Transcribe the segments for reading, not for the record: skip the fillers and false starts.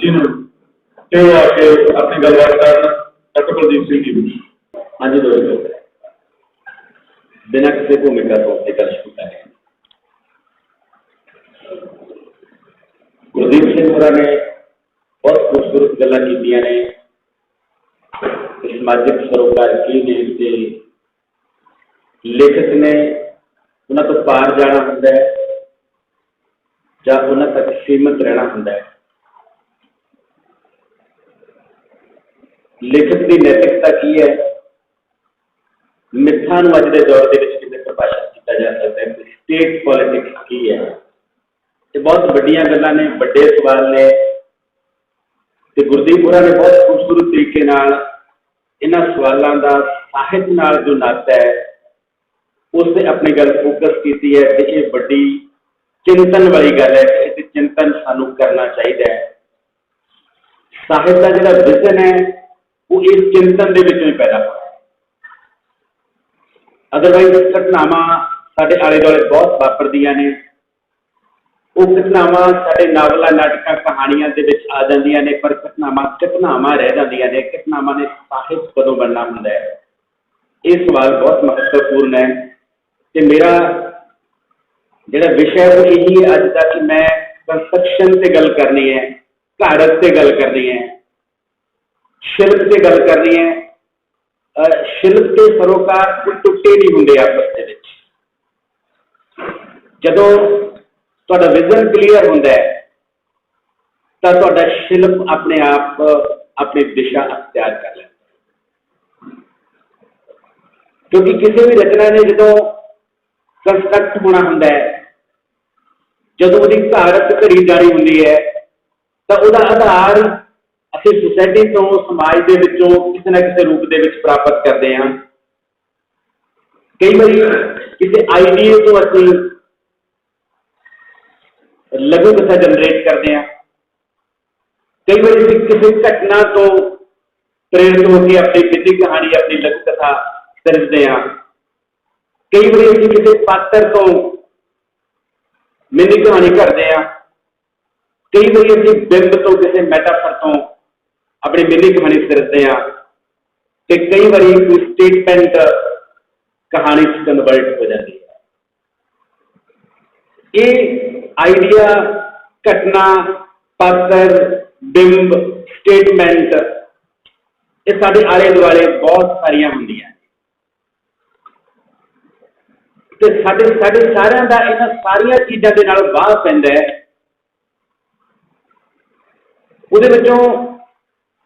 जी ने ते वो आके अपनी गलबात कर डॉक्टर कुलदीप सिंह जी। हाँ जी दोस्तों, बिना किसी भूमिका तो एक गल शुरू करें। गुरदीप सिंह होरां ने बहुत खूबसूरत गल्लां कीतियां ने। समाजिक सरोकार की ने ते लेखक ने उन्हां तो पार जाना हुंदा है जां उन्हां तक सीमित रहना हुंदा है। लेखक की नैतिकता की है, मिथां नूं अज दे दौर दे विच किवें परिभाषित किया जा सकता है, स्टेट पॉलिटिक्स की है। ये बहुत वड्डियां गल्लां ने, वड्डे सवाल ने ते गुरदीप होरां ने बहुत खूबसूरत तरीके नाल इन्हां सवालों का साहित नाल जो नाता है उस पर अपनी गल फोकस की है। तो ये बड़ी चिंतन वाली गल है कि इस चिंतन सानू करना चाहिए। साहित्य का जिहड़ा विजन है वो इस चिंतन के विचों ही पैदा होता है। अदरवाइज घटनावां साडे आले दुआले बहुत वापरदियां ने, वो घटनावां साडे नावलां नाटकां कहानियां दे विच आ जांदियां ने, पर घटनावां रह जांदियां ने। घटनावां ने साहित कदों बनना हुंदा है, ये सवाल बहुत महत्वपूर्ण है। तो मेरा जिहड़ा विषय है वो यही है अज का कि मैं कंस्ट्रक्शन से गल करनी है, ढाड़स से गल करनी है, शिल्प से गल करनी है। शिल्प के सरोकार कोई टुटे नहीं होंगे आपस के विच। जदों तुहाडा विजन क्लीयर होंदा है तो तुहाडा शिल्प अपने आप अपनी दिशा अख्तियार कर लेता है। क्योंकि किसी भी रचना ने जदों कंस्ट्रक्ट होना होंदा है, जदों उसकी धारत घड़ी जानी होंदी है, तो उसका आधार असीं सोसाइटी तो समाज के विचों किसी न किसी रूप के विच प्राप्त करते हैं। कई बार किसी आइडिए तो असीं लघु कथा जनरेट करते हैं, कई बार किसी घटना तो प्रेरित होकर अपनी निजी कहानी अपनी लघु कथा सिरजते हैं। कई बार असीं किसी पात्र तो मिनी कहानी करते हैं, कई बार असीं बिंब तो किसी मैटाफर तो अपनी मिनी कहानी सिरजते हैं, तो कई बार कोई स्टेटमेंट कहानी कन्वर्ट हो जाती है। ये आइडिया, घटना, पात्र, बिंब, स्टेटमेंट ये साडे आले दुआले बहुत सारियां होंदियां ने। ते साडे सारियां दा इन्हां सारियां चीज़ां दे नाल वाह पैंदा है। उहदे विचों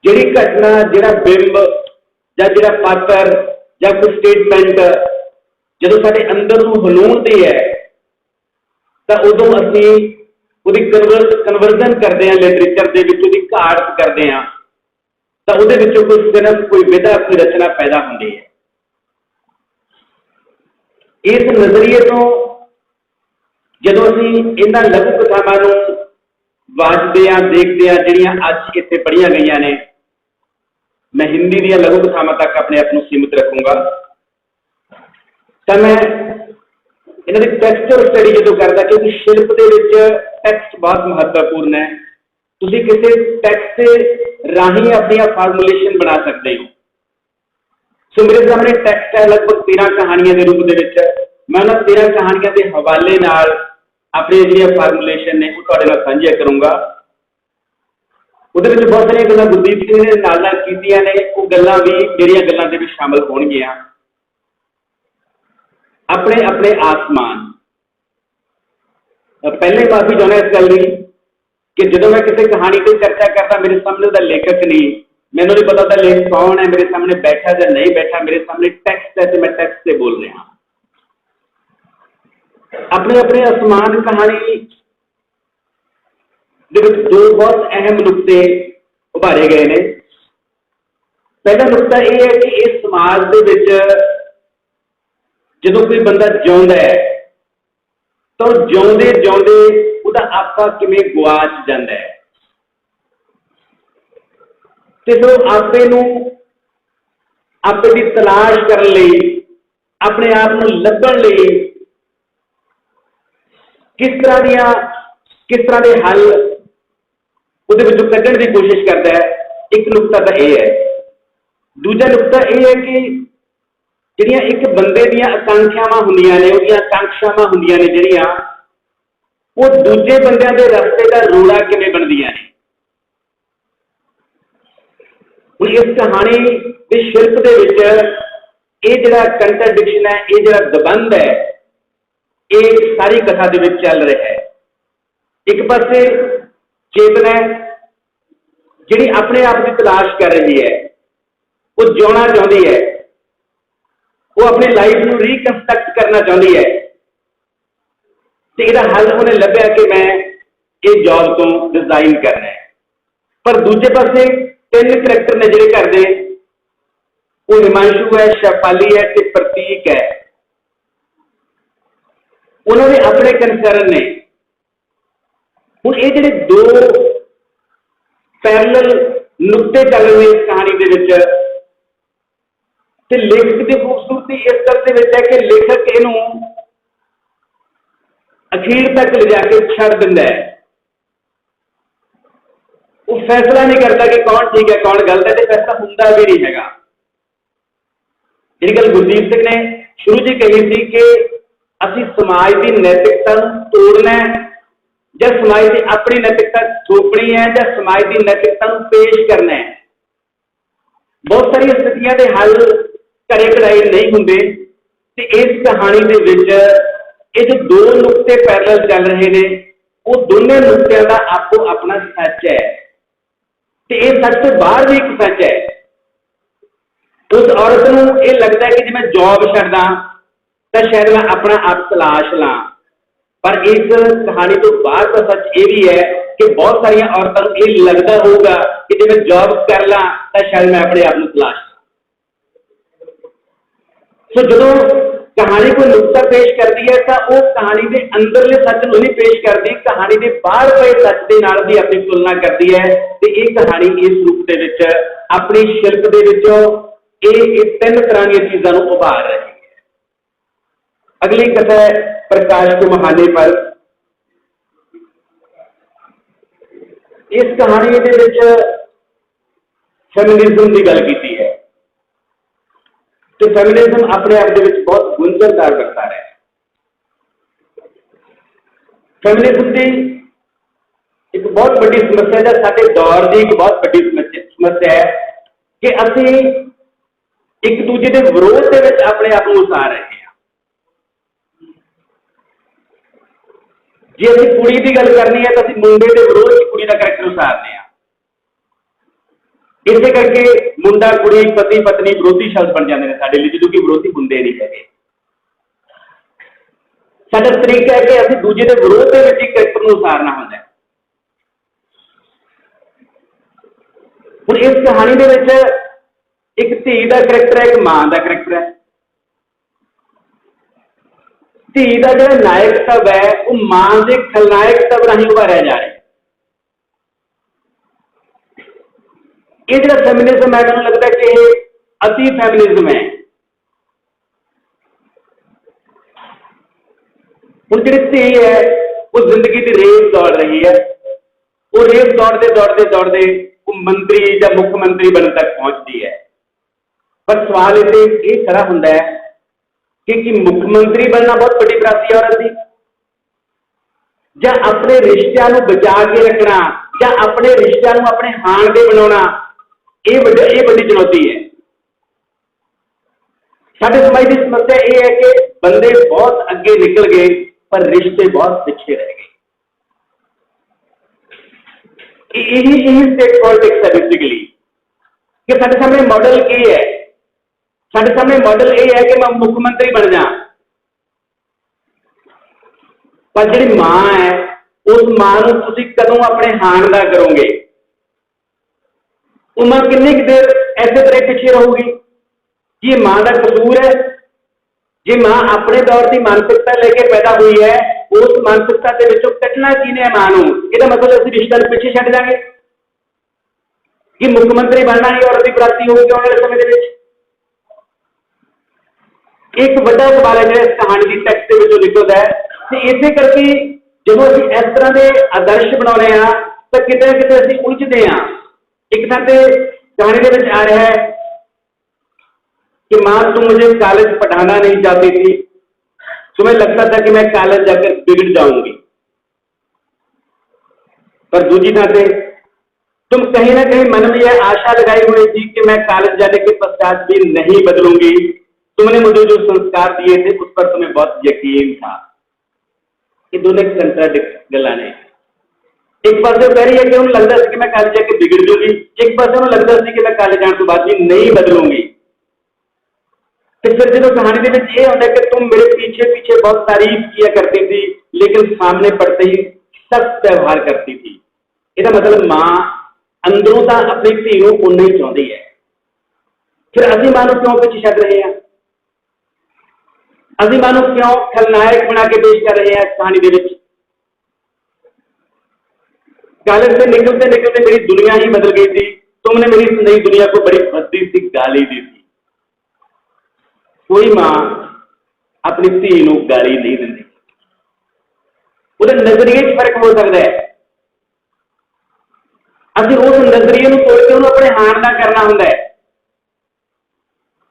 जिहड़ी घटना, जिहड़ा बिंब जां जिहड़ा पात्र जां कोई स्टेटमेंट जदों साडे अंदर नूं हलूणदी है तो उदों असीं उहदी कन्वर्जन करते हैं लिटरेचर दे विच, उहदी घाट करते हैं, तो उहदे विचों कोई सिर्फ कोई विधा कोई रचना पैदा होंदी है। इस नज़रिए तो जदों असीं इन्हां लघु कथावां नूं वाचदे हां, देखदे हां, जिहड़ियां अज इत्थे पढ़ियां गईयां ने, मैं हिंदी दी लघु कथावां तक अपने आप को सीमित रखूंगा। तो मैं इन्हां दी टैक्सचर स्टडी जो करता, क्योंकि शिल्प दे विच टैक्सट बहुत महत्वपूर्ण है। तुसीं किसी टैक्सट के राही अपनी फार्मूलेशन बना सकते हो। सो मेरे सामने टैक्सट है लगभग 13 कहानियां के रूप में। मैं उन्होंने 13 कहानियां के हवाले नाल अपनी जो फार्मूलेशन ने वो साझे करूंगा। उहदे विच बहुत सारियां गल्लां गुरदीप सिंह ने नाल कीतियां ने, वो गल्लां भी मेरियां गल्लां दे विच शामिल होणगियां। अपने अपने आसमान, पहले ही माफी चाहना इस गल की कि जो मैं किसी कहानी की चर्चा करता, मेरे सामने उसका लेखक नहीं, मैंने नहीं पता था लेखक कौन है, मेरे सामने बैठा या नहीं बैठा, मेरे सामने टैक्सट है तो मैं टैक्सट से बोल रहा। अपने अपने आसमान कहानी दो बहुत अहम नुकते उभारे गए ने। पहला नुकता यह है कि इस समाज के जो कोई बंदा जिउंदा है तो जिउंदे जिउंदे उसका आपा किवें गुआच जाता है, तो फिर आपे नूं आपे की तलाश करने लई, अपने आप को लभण लई किस तरह के हल ਉਹਦੇ ਵਿੱਚੋਂ ਕੱਢਣ ਦੀ ਕੋਸ਼ਿਸ਼ ਕਰਦਾ ਹੈ। ਇੱਕ ਨੁਕਤਾ ਤਾਂ ਇਹ ਹੈ। ਦੂਜਾ ਨੁਕਤਾ ਇਹ ਹੈ ਕਿ ਜਿਹੜੀਆਂ ਇੱਕ ਬੰਦੇ ਦੀਆਂ ਆਕਾਂਖਿਆਵਾਂ ਹੁੰਦੀਆਂ ਨੇ, ਉਹਦੀਆਂ ਆਕਾਂਖਿਆਵਾਂ ਹੁੰਦੀਆਂ ਨੇ ਜਿਹੜੀਆਂ, ਉਹ ਦੂਜੇ ਬੰਦਿਆਂ ਦੇ ਰਸਤੇ ਦਾ ਰੋੜਾ ਕਿਵੇਂ ਬਣਦੀਆਂ ਨੇ। ਹੁਣ ਇਸ ਕਹਾਣੀ ਦੇ ਸ਼ਿਲਪ ਦੇ ਵਿੱਚ ਇਹ ਜਿਹੜਾ ਕੰਟਰਡਿਕਸ਼ਨ ਹੈ, ਇਹ ਜਿਹੜਾ ਦਬੰਧ ਹੈ, ਇਹ ਸਾਰੀ ਕਥਾ ਦੇ ਵਿੱਚ ਚੱਲ ਰਿਹਾ ਹੈ। ਇੱਕ ਪਾਸੇ ਚੇਤਨਾ ਜਿਹੜੀ ਆਪਣੇ ਆਪ ਦੀ ਤਲਾਸ਼ ਕਰ ਰਹੀ ਹੈ, ਉਹ ਜਿਉਣਾ ਚਾਹੁੰਦੀ ਹੈ, ਉਹ ਆਪਣੀ ਲਾਈਫ ਨੂੰ ਰੀਕਨਸਟਰਕਟ ਕਰਨਾ ਚਾਹੁੰਦੀ ਹੈ, ਤੇ ਇਹਦਾ ਹੱਲ ਉਹਨੇ ਲੱਭਿਆ ਕਿ ਮੈਂ ਇਹ ਜੌਬ ਤੋਂ ਰਿਜ਼ਾਈਨ ਕਰਨਾ ਹੈ। ਪਰ ਦੂਜੇ ਪਾਸੇ ਤਿੰਨ ਕਰੈਕਟਰ ਨੇ ਜਿਹੜੇ ਘਰ ਦੇ, ਉਹ ਹਿਮਾਂਸ਼ੂ ਹੈ, ਸ਼ੈਫਾਲੀ ਹੈ ਤੇ ਪ੍ਰਤੀਕ ਹੈ। ਉਹਨਾਂ ਦੇ ਆਪਣੇ ਕੰਸਰਨ ਨੇ। ਹੁਣ ਇਹ ਜਿਹੜੇ ਦੋ ਪੈਰਲਲ ਨੁਕਤੇ ਚੱਲ ਰਹੇ ਇਸ ਕਹਾਣੀ ਦੇ ਵਿੱਚ, ਤੇ ਲੇਖਕ ਦੀ ਖੂਬਸੂਰਤੀ ਇਸ ਗੱਲ ਦੇ ਵਿੱਚ ਹੈ ਕਿ ਲੇਖਕ ਇਹਨੂੰ ਅਖੀਰ ਤੱਕ ਲਿਜਾ ਕੇ ਛੱਡ ਦਿੰਦਾ ਹੈ। ਉਹ ਫੈਸਲਾ ਨਹੀਂ ਕਰਦਾ ਕਿ ਕੌਣ ਠੀਕ ਹੈ ਕੌਣ ਗਲਤ ਹੈ, ਤੇ ਫੈਸਲਾ ਹੁੰਦਾ ਵੀ ਨਹੀਂ ਹੈਗਾ। ਜਿਹੜੀ ਗੱਲ ਗੁਰਦੀਪ ਸਿੰਘ ਨੇ ਸ਼ੁਰੂ 'ਚ ਕਹੀ ਸੀ ਕਿ ਅਸੀਂ ਸਮਾਜ ਦੀ ਨੈਤਿਕਤਾ ਨੂੰ ਤੋੜਨਾ ਹੈ, ਜਾਂ ਸਮਾਜ ਦੀ ਆਪਣੀ ਨੈਤਿਕਤਾ ਥੋਪਣੀ ਹੈ, ਜਾਂ ਸਮਾਜ ਦੀ ਨੈਤਿਕਤਾ ਨੂੰ ਪੇਸ਼ ਕਰਨਾ ਹੈ। ਬਹੁਤ ਸਾਰੀਆਂ ਸਥਿਤੀਆਂ ਦੇ ਹੱਲ ਘੜੇ ਘੜਾਈ ਨਹੀਂ ਹੁੰਦੇ, ਤੇ ਇਸ ਕਹਾਣੀ ਦੇ ਵਿੱਚ ਇਹ ਜੋ ਦੋ ਨੁਕਤੇ ਪੈਰਲਲ ਚੱਲ ਰਹੇ ਨੇ, ਉਹ ਦੋਨੇ ਨੁਕਤਿਆਂ ਦਾ ਆਪੋ ਆਪਣਾ ਸੱਚ ਹੈ, ਤੇ ਇਹ ਸੱਚ ਤੋਂ ਬਾਹਰ ਵੀ ਇੱਕ ਸੱਚ ਹੈ। ਉਸ ਔਰਤ ਨੂੰ ਇਹ ਲੱਗਦਾ ਹੈ ਕਿ ਜੇ ਮੈਂ ਜੌਬ ਛੱਡਦਾ ਤਾਂ ਸ਼ਾਇਦ ਮੈਂ ਆਪਣਾ ਆਪ ਤਲਾਸ਼ ਲਾਂ, ਪਰ ਇਸ ਕਹਾਣੀ ਤੋਂ ਬਾਹਰ ਦਾ ਸੱਚ ਇਹ ਵੀ ਹੈ ਕਿ ਬਹੁਤ ਸਾਰੀਆਂ ਔਰਤਾਂ ਨੂੰ ਇਹ ਲੱਗਦਾ ਹੋਊਗਾ ਕਿ ਜੇ ਮੈਂ ਜੌਬ ਕਰ ਲਾਂ ਤਾਂ ਸ਼ਾਇਦ ਮੈਂ ਆਪਣੇ ਆਪ ਨੂੰ ਤਲਾਸ਼ ਲਾਂ। ਸੋ ਜਦੋਂ ਕਹਾਣੀ ਕੋਈ ਨੁਕਤਾ ਪੇਸ਼ ਕਰਦੀ ਹੈ ਤਾਂ ਉਹ ਕਹਾਣੀ ਦੇ ਅੰਦਰਲੇ ਸੱਚ ਨੂੰ ਨਹੀਂ ਪੇਸ਼ ਕਰਦੀ, ਕਹਾਣੀ ਦੇ ਬਾਹਰ ਪਏ ਸੱਚ ਦੇ ਨਾਲ ਵੀ ਆਪਣੀ ਤੁਲਨਾ ਕਰਦੀ ਹੈ। ਤੇ ਇਹ ਕਹਾਣੀ ਇਸ ਰੂਪ ਦੇ ਵਿੱਚ ਆਪਣੀ ਸ਼ਿਲਪ ਦੇ ਵਿੱਚੋਂ ਇਹ ਤਿੰਨ ਤਰ੍ਹਾਂ ਦੀਆਂ ਚੀਜ਼ਾਂ ਨੂੰ ਉਭਾਰ ਰਹੀ ਹੈ। ਅਗਲੀ ਕਥਾ ਹੈ ਪ੍ਰਕਾਸ਼ ਕੇ ਮੁਹਾਨੇ ਪਰ। ਇਸ ਕਹਾਣੀ ਦੇ ਵਿੱਚ ਫੈਮਿਨਿਜ਼ਮ ਦੀ ਗੱਲ ਕੀਤੀ ਹੈ, ਤੇ ਫੈਮਿਨਿਜ਼ਮ ਆਪਣੇ ਆਪ ਦੇ ਵਿੱਚ ਬਹੁਤ ਗੁੰਝਲਦਾਰ ਵਰਤਾਰਾ ਹੈ। ਫੈਮਿਨਿਜ਼ਮ ਦੀ ਇੱਕ ਬਹੁਤ ਵੱਡੀ ਸਮੱਸਿਆ ਹੈ, ਸਾਡੇ ਦੌਰ ਦੀ ਇੱਕ ਬਹੁਤ ਵੱਡੀ ਸਮੱਸਿਆ ਹੈ ਕਿ ਅਸੀਂ ਇੱਕ ਦੂਜੇ ਦੇ ਵਿਰੋਧ ਦੇ ਵਿੱਚ ਆਪਣੇ ਆਪ ਨੂੰ ਉਸਾਰ ਰਹੇ ਹਾਂ। ਜੇ ਅਸੀਂ ਕੁੜੀ ਦੀ ਗੱਲ ਕਰਨੀ ਹੈ ਤਾਂ ਅਸੀਂ ਮੁੰਡੇ ਦੇ ਵਿਰੋਧ ਵਿੱਚ ਕੁੜੀ ਦਾ ਕਰੈਕਟਰ ਉਸਾਰਦੇ ਹਾਂ। ਇਸੇ ਕਰਕੇ ਮੁੰਡਾ ਕੁੜੀ ਪਤੀ ਪਤਨੀ ਵਿਰੋਧੀ ਸ਼ਬਦ ਬਣ ਜਾਂਦੇ ਨੇ ਸਾਡੇ ਲਈ, ਜਦੋਂ ਕਿ ਵਿਰੋਧੀ ਹੁੰਦੇ ਨਹੀਂ ਹੈਗੇ। ਸਾਡਾ ਤਰੀਕਾ ਹੈ ਕਿ ਅਸੀਂ ਦੂਜੇ ਦੇ ਵਿਰੋਧ ਦੇ ਵਿੱਚ ਹੀ ਕਰੈਕਟਰ ਨੂੰ ਉਸਾਰਨਾ ਹੁੰਦਾ ਹੈ। ਹੁਣ ਇਸ ਕਹਾਣੀ ਦੇ ਵਿੱਚ ਇੱਕ ਧੀ ਦਾ ਕਰੈਕਟਰ ਹੈ, ਇੱਕ ਮਾਂ ਦਾ ਕਰੈਕਟਰ ਹੈ। ਧੀ ਦਾ ਜਿਹੜਾ ਨਾਇਕ ਤੱਤ ਹੈ ਉਹ ਮਾਂ ਦੇ ਖਲਨਾਇਕ ਤੱਤ ਰਾਹੀਂ ਉਭਾਰਿਆ ਜਾ ਰਿਹਾ। ਇਹ ਜਿਹੜਾ ਫੈਮਿਨਿਜ਼ਮ ਹੈ ਮੈਨੂੰ ਲੱਗਦਾ ਕਿ ਇਹ ਅਤੀ ਫੈਮਿਨਿਜ਼ਮ ਹੈ। ਹੁਣ ਜਿਹੜੀ ਧੀ ਹੈ ਉਹ ਜ਼ਿੰਦਗੀ ਦੀ ਰੇਸ ਦੌੜ ਰਹੀ ਹੈ। ਉਹ ਰੇਸ ਦੌੜਦੇ ਦੌੜਦੇ ਦੌੜਦੇ ਉਹ ਮੰਤਰੀ ਜਾਂ ਮੁੱਖ ਮੰਤਰੀ ਬਣਨ ਤੱਕ ਪਹੁੰਚਦੀ ਹੈ। ਪਰ ਸਵਾਲ ਇੱਥੇ ਇਹ ਖੜਾ ਹੁੰਦਾ ਹੈ ਕਿ ਮੁੱਖ ਮੰਤਰੀ ਬਣਨਾ ਬਹੁਤ ਵੱਡੀ ਪ੍ਰਾਪਤੀ ਹੈ ਔਰਤ ਦੀ, ਜਾਂ ਆਪਣੇ ਰਿਸ਼ਤਿਆਂ ਨੂੰ ਬਚਾ ਕੇ ਰੱਖਣਾ, ਜਾਂ ਆਪਣੇ ਰਿਸ਼ਤਿਆਂ ਨੂੰ ਆਪਣੇ ਹਾਣ ਦੇ ਬਣਾਉਣਾ, ਇਹ ਵੱਡੀ ਚੁਣੌਤੀ ਹੈ। ਸਾਡੇ ਸਮਾਜ ਦੀ ਸਮੱਸਿਆ ਇਹ ਹੈ ਕਿ ਬੰਦੇ ਬਹੁਤ ਅੱਗੇ ਨਿਕਲ ਗਏ ਪਰ ਰਿਸ਼ਤੇ ਬਹੁਤ ਪਿੱਛੇ ਰਹਿ ਗਏ। ਇਹੀ ਸਟੇਟ ਪੋਲਿਟਿਕਸ ਹੈ ਬੇਸਿਕਲੀ, ਕਿ ਸਾਡੇ ਸਾਹਮਣੇ ਮਾਡਲ ਕੀ ਹੈ। ਸਾਡੇ ਸਾਹਮਣੇ ਮਾਡਲ ਇਹ ਹੈ ਕਿ ਮੈਂ ਮੁੱਖ ਮੰਤਰੀ ਬਣ ਜਾ, ਪਰ ਜਿਹੜੀ ਮਾਂ ਹੈ ਉਸ ਮਾਂ ਨੂੰ ਤੁਸੀਂ ਕਦੋਂ ਆਪਣੇ ਹਾਣ ਦਾ ਕਰੋਗੇ? ਉਹ ਮਾਂ ਕਿੰਨੀ ਕੁ ਦੇਰ ਐਸੇ ਤਰ੍ਹਾਂ ਪਿੱਛੇ ਰਹੂਗੀ? ਕੀ ਇਹ ਮਾਂ ਦਾ ਕਸੂਰ ਹੈ? ਜੇ ਮਾਂ ਆਪਣੇ ਦੌਰ ਦੀ ਮਾਨਸਿਕਤਾ ਲੈ ਕੇ ਪੈਦਾ ਹੋਈ ਹੈ, ਉਸ ਮਾਨਸਿਕਤਾ ਦੇ ਵਿੱਚੋਂ ਕੱਢਣਾ ਕਿਹਨੇ ਹੈ ਮਾਂ ਨੂੰ? ਇਹਦਾ ਮਤਲਬ ਅਸੀਂ ਰਿਸ਼ਤਾ ਨੂੰ ਪਿੱਛੇ ਛੱਡ ਦਾਂਗੇ ਕਿ ਮੁੱਖ ਮੰਤਰੀ ਬਣਨਾ ਹੀ ਔਰਤ ਦੀ ਪ੍ਰਾਪਤੀ ਹੋਵੇਗੀ ਆਉਣ ਵਾਲੇ ਸਮੇਂ ਦੇ ਵਿੱਚ? ਇੱਕ ਵੱਡਾ ਸਵਾਲ ਹੈ ਜਿਹੜਾ ਇਸ ਕਹਾਣੀ ਦੀ ਟੈਕਸਟ ਦੇ ਵਿੱਚੋਂ ਨਿਕਲਦਾ ਹੈ। ਤੇ ਇਸੇ ਕਰਕੇ ਜਦੋਂ ਅਸੀਂ ਇਸ ਤਰ੍ਹਾਂ ਦੇ ਆਦਰਸ਼ ਬਣਾਉਂਦੇ ਹਾਂ ਤਾਂ ਕਿਤੇ ਨਾ ਕਿਤੇ ਅਸੀਂ ਉਲਝਦੇ ਹਾਂ। ਇੱਕ ਥਾਂ ਤੇ कहानी के विच आ रहा है कि माँ तुम मुझे कॉलेज पढ़ाना नहीं चाहती थी, तुम्हें लगता था कि मैं कॉलेज जाकर बिगड़ जाऊंगी। पर दूसरी बात है, तुम कहीं ना कहीं मन में यह आशा लगाई हुई थी कि मैं कॉलेज जाने के पश्चात भी नहीं बदलूंगी। तुमने मुझे जो संस्कार दिए थे उस पर तुम्हें बहुत यकीन था। ये दोनों कंट्राडिक्ट गल्लां ने। एक पास कह रही है कि उन्हें लगता है कि मैं कॉलेज जाके बिगड़ जाऊंगी, एक पास उन्हें लगता है कि मैं कॉलेज जाने के बाद भी नहीं बदलूंगी। फिर जो कहानी के विच ये होता है कि तुम मेरे पीछे पीछे बहुत तारीफ किया करती थी, लेकिन सामने पड़ते ही सख्त व्यवहार करती थी। इसका मतलब मां अंदरों तो अपनी धी नूं उन्ना ही चाहती है। फिर असीं मां नूं क्यों पीछे छड्ड रहे हैं? असीं मां नूं क्यों खलनायक बना के पेश कर रहे हैं इस कहानी के विच? कॉलेज से निकलते निकलते मेरी दुनिया ही बदल गई थी। तुमने मेरी नई दुनिया को बड़ी भद्दी सी गाली दी थी। कोई मां अपनी धी नूं गाली नहीं दिंदी। उहदे नजरिए च फर्क हो सकता है। असीं उस नजरिए नूं तोड़ के उहनूं अपने हाण दा करना हुंदा है,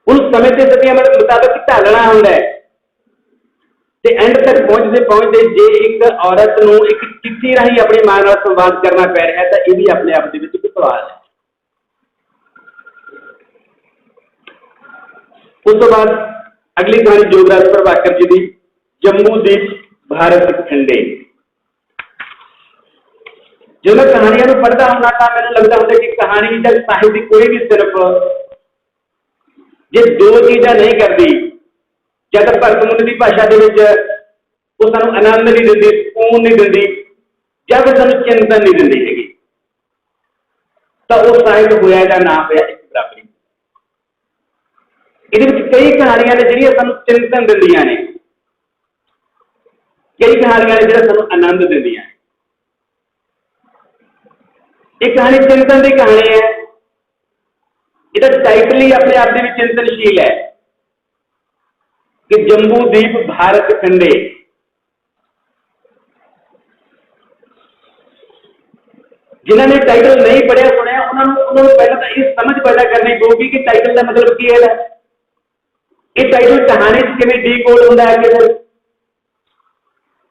उहनूं समय ते सतियां मुताबिक ढालना हुंदा है। ते एंड तक पहुंचते पहुंचते जे एक औरत नूं एक चिट्ठी राही अपनी मां नाल संवाद करना पै रहा है तो यह भी अपने आप दे विच एक सवाल है। उस तो बाद अगली कहानी जोगराज प्रभाकर जी की, जम्बूदीप भारत खंडे। जो मैं कहानियां नूं पढ़दा हुंदा तां मैनूं लगदा हुंदा कि कहानी दा साहित्य कोई भी सिर्फ जे दो चीज़ां नहीं करती, जब भगत मुनि की भाषा के सानू आनंद नहीं दिंदी, सकून नहीं दिंदी, या फिर सानू चिंतन नहीं दिंदी हैगी, तो वो साहित्य होया या ना होया एक बराबरी। ये कई कहानियां ने जिहड़ियां सानू चिंतन दिंदियां ने, कई कहानियां ने जिहड़ियां सानू आनंद दिंदियां। एक कहानी चिंतन की कहानी है, इसका टाइटल ही अपने आप में चिंतनशील है कि जम्बूदीप भारत खंडे। जिन्होंने टाइटल नहीं पढ़िया सुनिया उन्होंने पहले तो ये समझ पैदा करनी पड़ेगी कि टाइटल का मतलब की है। ये टाइटल कहानी किवें डीकोड होता है कि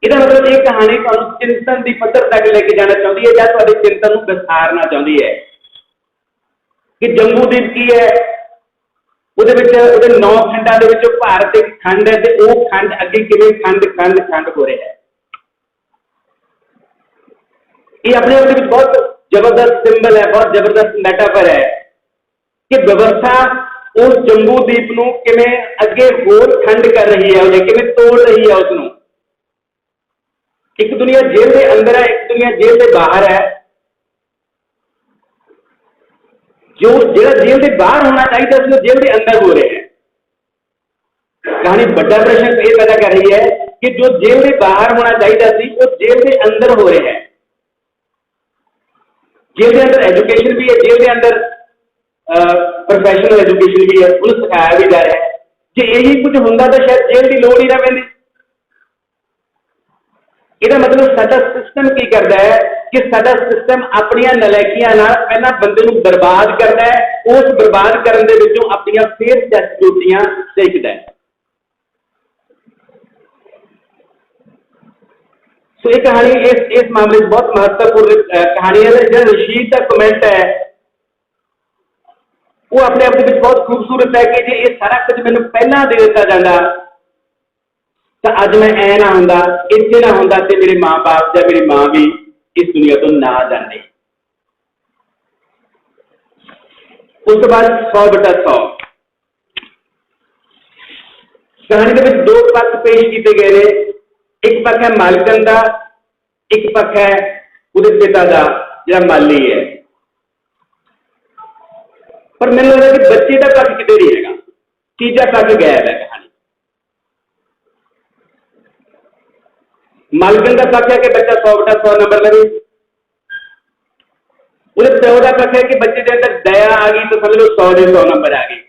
इसका मतलब ये कहानी तुहानूं चिंतन की पद्धर तक लेके जाना चाहती है, या तुहाडे चिंतन नूं विस्तारना चाहती है कि जम्बूदीप की है। ਉਹਦੇ 9 खंडा ਦੇ ਵਿੱਚ ਭਾਰਤ ਇੱਕ खंड है, तो वो खंड अगे किवें खंड खंड खंड हो रहा है। ये अपने आप में बहुत जबरदस्त सिंबल है, बहुत जबरदस्त मेटाफर है कि व्यवस्था उस जम्बूदीप नूं किवें अगे होर खंड कर रही है, किवें तोड़ रही है उसनूं। एक दुनिया जेल के अंदर है, एक दुनिया जेल के बाहर है। जो जेल के बाहर होना चाहिए उसको जेल के अंदर हो रहे हैं। कहानी बड़ा प्रश्न ये पैदा कर रही है कि जो जेल के बाहर होना चाहिए वो जेल के अंदर हो रहे हैं। जेल के अंदर एजुकेशन भी है, जेल के अंदर प्रोफेशनल एजुकेशन भी है, उन्हें सिखाया भी जा रहा है। जो यही कुछ होंगे तो शायद जेल की लोड़ ही ना पैंदी। इसका मतलब साडा सिस्टम की करता है कि साडा सिस्टम अपनी नलैकियां पहला बंदे नूं बर्बाद करता है, उस बर्बाद करने दे विचों अपनी फेयर ड्यूटियां देखता है। तो ये कहानी इस मामले में बहुत महत्वपूर्ण कहानी है। जो रशीद का कमेंट है वो अपने आप में बहुत खूबसूरत है कि जे ये सारा कुछ मैंने पहला दे दिता जाता तो अज मैं ऐ ना होंदा, इत्थे ना होंदा ते मेरे माँ बाप या मेरी माँ भी इस दुनिया तो ना जाते। उस बाद 100/100 कहानी के दो पक्ष पेश किए गए हैं। एक पक्ष है मालकन का, एक पक्ष है उसके पिता का जो माली है। पर मैंने लगता कि बच्चे का पक्ष कितने नहीं है, तीजा पक्ष गैब है। कहानी मालकन का पक्ष है कि बच्चा 100/100 नंबर लगे, उसके प्यो का पक्ष है कि बच्चे के अंदर दया आ गई तो समझ लो 100/100 नंबर आ गए।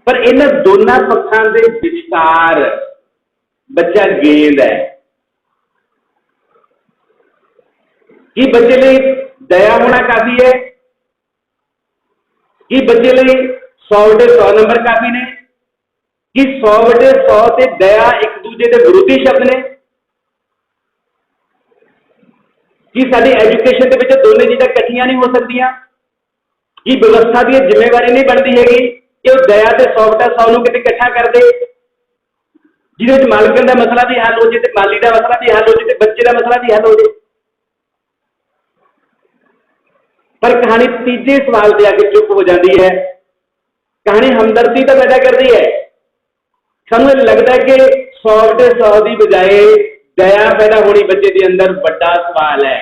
पर इन दोनों पक्षों के विचकार बच्चा गेंद है। ਕੀ ਬੱਚੇ ਲਈ ਦਇਆ ਹੋਣਾ ਕਾਫੀ ਹੈ? ਕੀ ਬੱਚੇ ਲਈ 100 ਵਟੇ 100 ਨੰਬਰ ਕਾਫੀ ਨੇ? ਕੀ 100 ਵਟੇ 100 ਤੇ ਦਇਆ ਇੱਕ ਦੂਜੇ ਦੇ ਵਿਰੋਧੀ ਸ਼ਬਦ ਨੇ? ਕੀ ਸਾਡੀ ਐਜੂਕੇਸ਼ਨ ਦੇ ਵਿੱਚ ਦੋਨੇ ਚੀਜ਼ਾਂ ਇਕੱਠੀਆਂ ਨਹੀਂ ਹੋ ਸਕਦੀਆਂ? ਕੀ ਵਿਵਸਥਾ ਦੀ ਜ਼ਿੰਮੇਵਾਰੀ ਨਹੀਂ ਬਣਦੀ ਹੈਗੀ ਕਿ ਉਹ ਦਇਆ ਤੇ 100 ਵਟਾ 100 ਨੂੰ ਕਿਤੇ ਇਕੱਠਾ ਕਰ ਦੇ, ਜਿਹਦੇ ਵਿੱਚ ਮਾਲਕਨ ਦਾ ਮਸਲਾ ਵੀ ਹੱਲ ਹੋ ਜੇ ਤੇ ਮਾਲੀ ਦਾ ਮਸਲਾ ਵੀ ਹੱਲ ਹੋ ਜੇ ਤੇ ਬੱਚੇ ਦਾ ਮਸਲਾ ਵੀ ਹੱਲ ਹੋ ਜੇ। ਪਰ ਕਹਾਣੀ ਤੀਜੇ ਸਵਾਲ ਤੇ ਆ ਕੇ ਚੁੱਪ ਹੋ ਜਾਂਦੀ ਹੈ। ਕਹਾਣੀ ਹਮਦਰਦੀ ਤਾਂ ਪੈਦਾ ਕਰਦੀ ਹੈ। ਸਾਨੂੰ ਇਹ ਲੱਗਦਾ ਹੈ ਕਿ 100 ਵਟੇ 100 ਦੀ ਬਜਾਏ ਦਇਆ ਪੈਦਾ ਹੋਣੀ ਬੱਚੇ ਦੇ ਅੰਦਰ ਵੱਡਾ ਸਵਾਲ ਹੈ।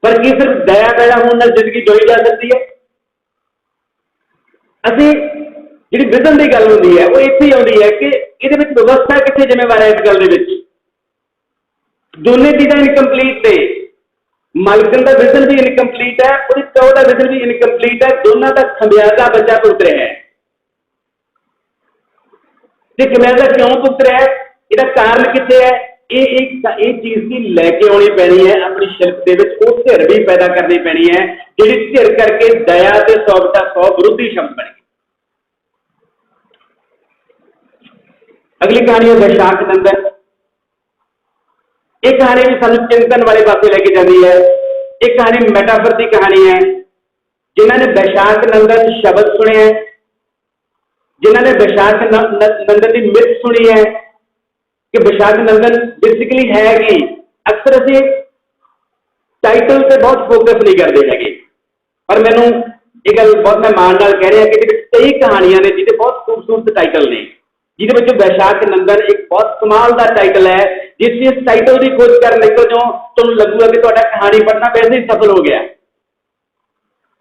ਪਰ ਕੀ ਸਿਰਫ ਦਇਆ ਪੈਦਾ ਹੋਣ ਨਾਲ ਜ਼ਿੰਦਗੀ ਜੋਈ ਜਾ ਸਕਦੀ ਹੈ? ਅਸੀਂ ਜਿਹੜੀ ਵਿਜ਼ਨ ਦੀ ਗੱਲ ਹੁੰਦੀ ਹੈ ਉਹ ਇੱਥੇ ਹੀ ਆਉਂਦੀ ਹੈ ਕਿ ਇਹਦੇ ਵਿੱਚ ਵਿਵਸਥਾ ਕਿੱਥੇ ਜ਼ਿੰਮੇਵਾਰ ਹੈ। ਇਸ ਗੱਲ ਦੇ ਵਿੱਚ ਦੋਨੇ ਚੀਜ਼ਾਂ ਇਨਕੰਪਲੀਟ ਨੇ। ਮਾਲਕਨ ਦਾ ਵਿਜ਼ਨ ਵੀ ਇਨਕੰਪਲੀਟ ਹੈ, ਉਹਦੀ ਪਿਓ ਦਾ ਵਿਜ਼ਨ ਵੀ ਇਨਕੰਪਲੀਟ ਹੈ। ਦੋਨਾਂ ਦਾ ਖਮਿਆਜ਼ਾ ਬੱਚਾ ਭੁਗਤ ਰਿਹਾ ਹੈ। ਤੇ ਖਮਿਆਜ਼ਾ ਕਿਉਂ ਭੁਗਤ ਰਿਹਾ ਹੈ? ਇਹਦਾ ਕਾਰਨ ਕਿੱਥੇ ਹੈ? ਇਹ ਚੀਜ਼ ਦੀ ਲੈ ਕੇ ਆਉਣੀ ਪੈਣੀ ਹੈ ਆਪਣੀ ਸ਼ਿਲਪ ਦੇ ਵਿੱਚ। ਉਹ ਧਿਰ ਵੀ ਪੈਦਾ ਕਰਨੀ ਪੈਣੀ ਹੈ ਜਿਹੜੀ ਧਿਰ ਕਰਕੇ ਦਇਆ ਤੇ 100 ਵਟਾ 100 ਵਿਰੋਧੀ ਸ਼ਬਦ ਬਣੇ। ਅਗਲੀ ਕਹਾਣੀ ਹੈ ਵੈਸ਼ਾਖ ਨੰਦਨ। ਇਹ ਕਹਾਣੀ ਵੀ ਸਾਨੂੰ ਚਿੰਤਨ ਵਾਲੇ ਪਾਸੇ ਲੈ ਕੇ ਜਾਂਦੀ ਹੈ। ਇਹ ਕਹਾਣੀ ਮੈਟਾਫਰ ਦੀ ਕਹਾਣੀ ਹੈ। ਜਿਨ੍ਹਾਂ ਨੇ ਵੈਸ਼ਾਖ ਨੰਦਨ ਸ਼ਬਦ ਸੁਣਿਆ, ਜਿਨ੍ਹਾਂ ਨੇ ਵੈਸ਼ਾਖ ਨੰਦਨ ਦੀ ਮਿੱਥ ਸੁਣੀ ਹੈ ਕਿ ਵੈਸ਼ਾਖ ਨੰਦਨ ਬੇਸਿਕਲੀ ਹੈ ਕਿ ਅਕਸਰ ਅਸੀਂ ਟਾਈਟਲ ਤੇ ਬਹੁਤ ਫੋਕਸ ਨਹੀਂ ਕਰਦੇ ਹੈਗੇ। ਪਰ ਮੈਨੂੰ ਇਹ ਗੱਲ ਬਹੁਤ ਮੈਂ ਮਾਣ ਨਾਲ ਕਹਿ ਰਿਹਾ ਕਿ ਇਹਦੇ ਵਿੱਚ ਕਈ ਕਹਾਣੀਆਂ ਨੇ ਜਿਹਦੇ ਬਹੁਤ ਖੂਬਸੂਰਤ ਟਾਈਟਲ ਨੇ, ਜਿਹਦੇ ਵਿੱਚ ਵੈਸ਼ਾਖ ਨੰਦਨ ਇੱਕ ਬਹੁਤ ਕਮਾਲ ਦਾ ਟਾਈਟਲ ਹੈ। ਜਿਸ ਇਸ ਟਾਈਟਲ ਦੀ ਖੋਜ ਕਰਨ ਨਿਕਲ ਜਾਓ ਤੁਹਾਨੂੰ ਲੱਗੂਗਾ ਕਿ ਤੁਹਾਡਾ ਕਹਾਣੀ ਪੜ੍ਹਨਾ ਵੈਸੇ ਹੀ ਸਫਲ ਹੋ ਗਿਆ।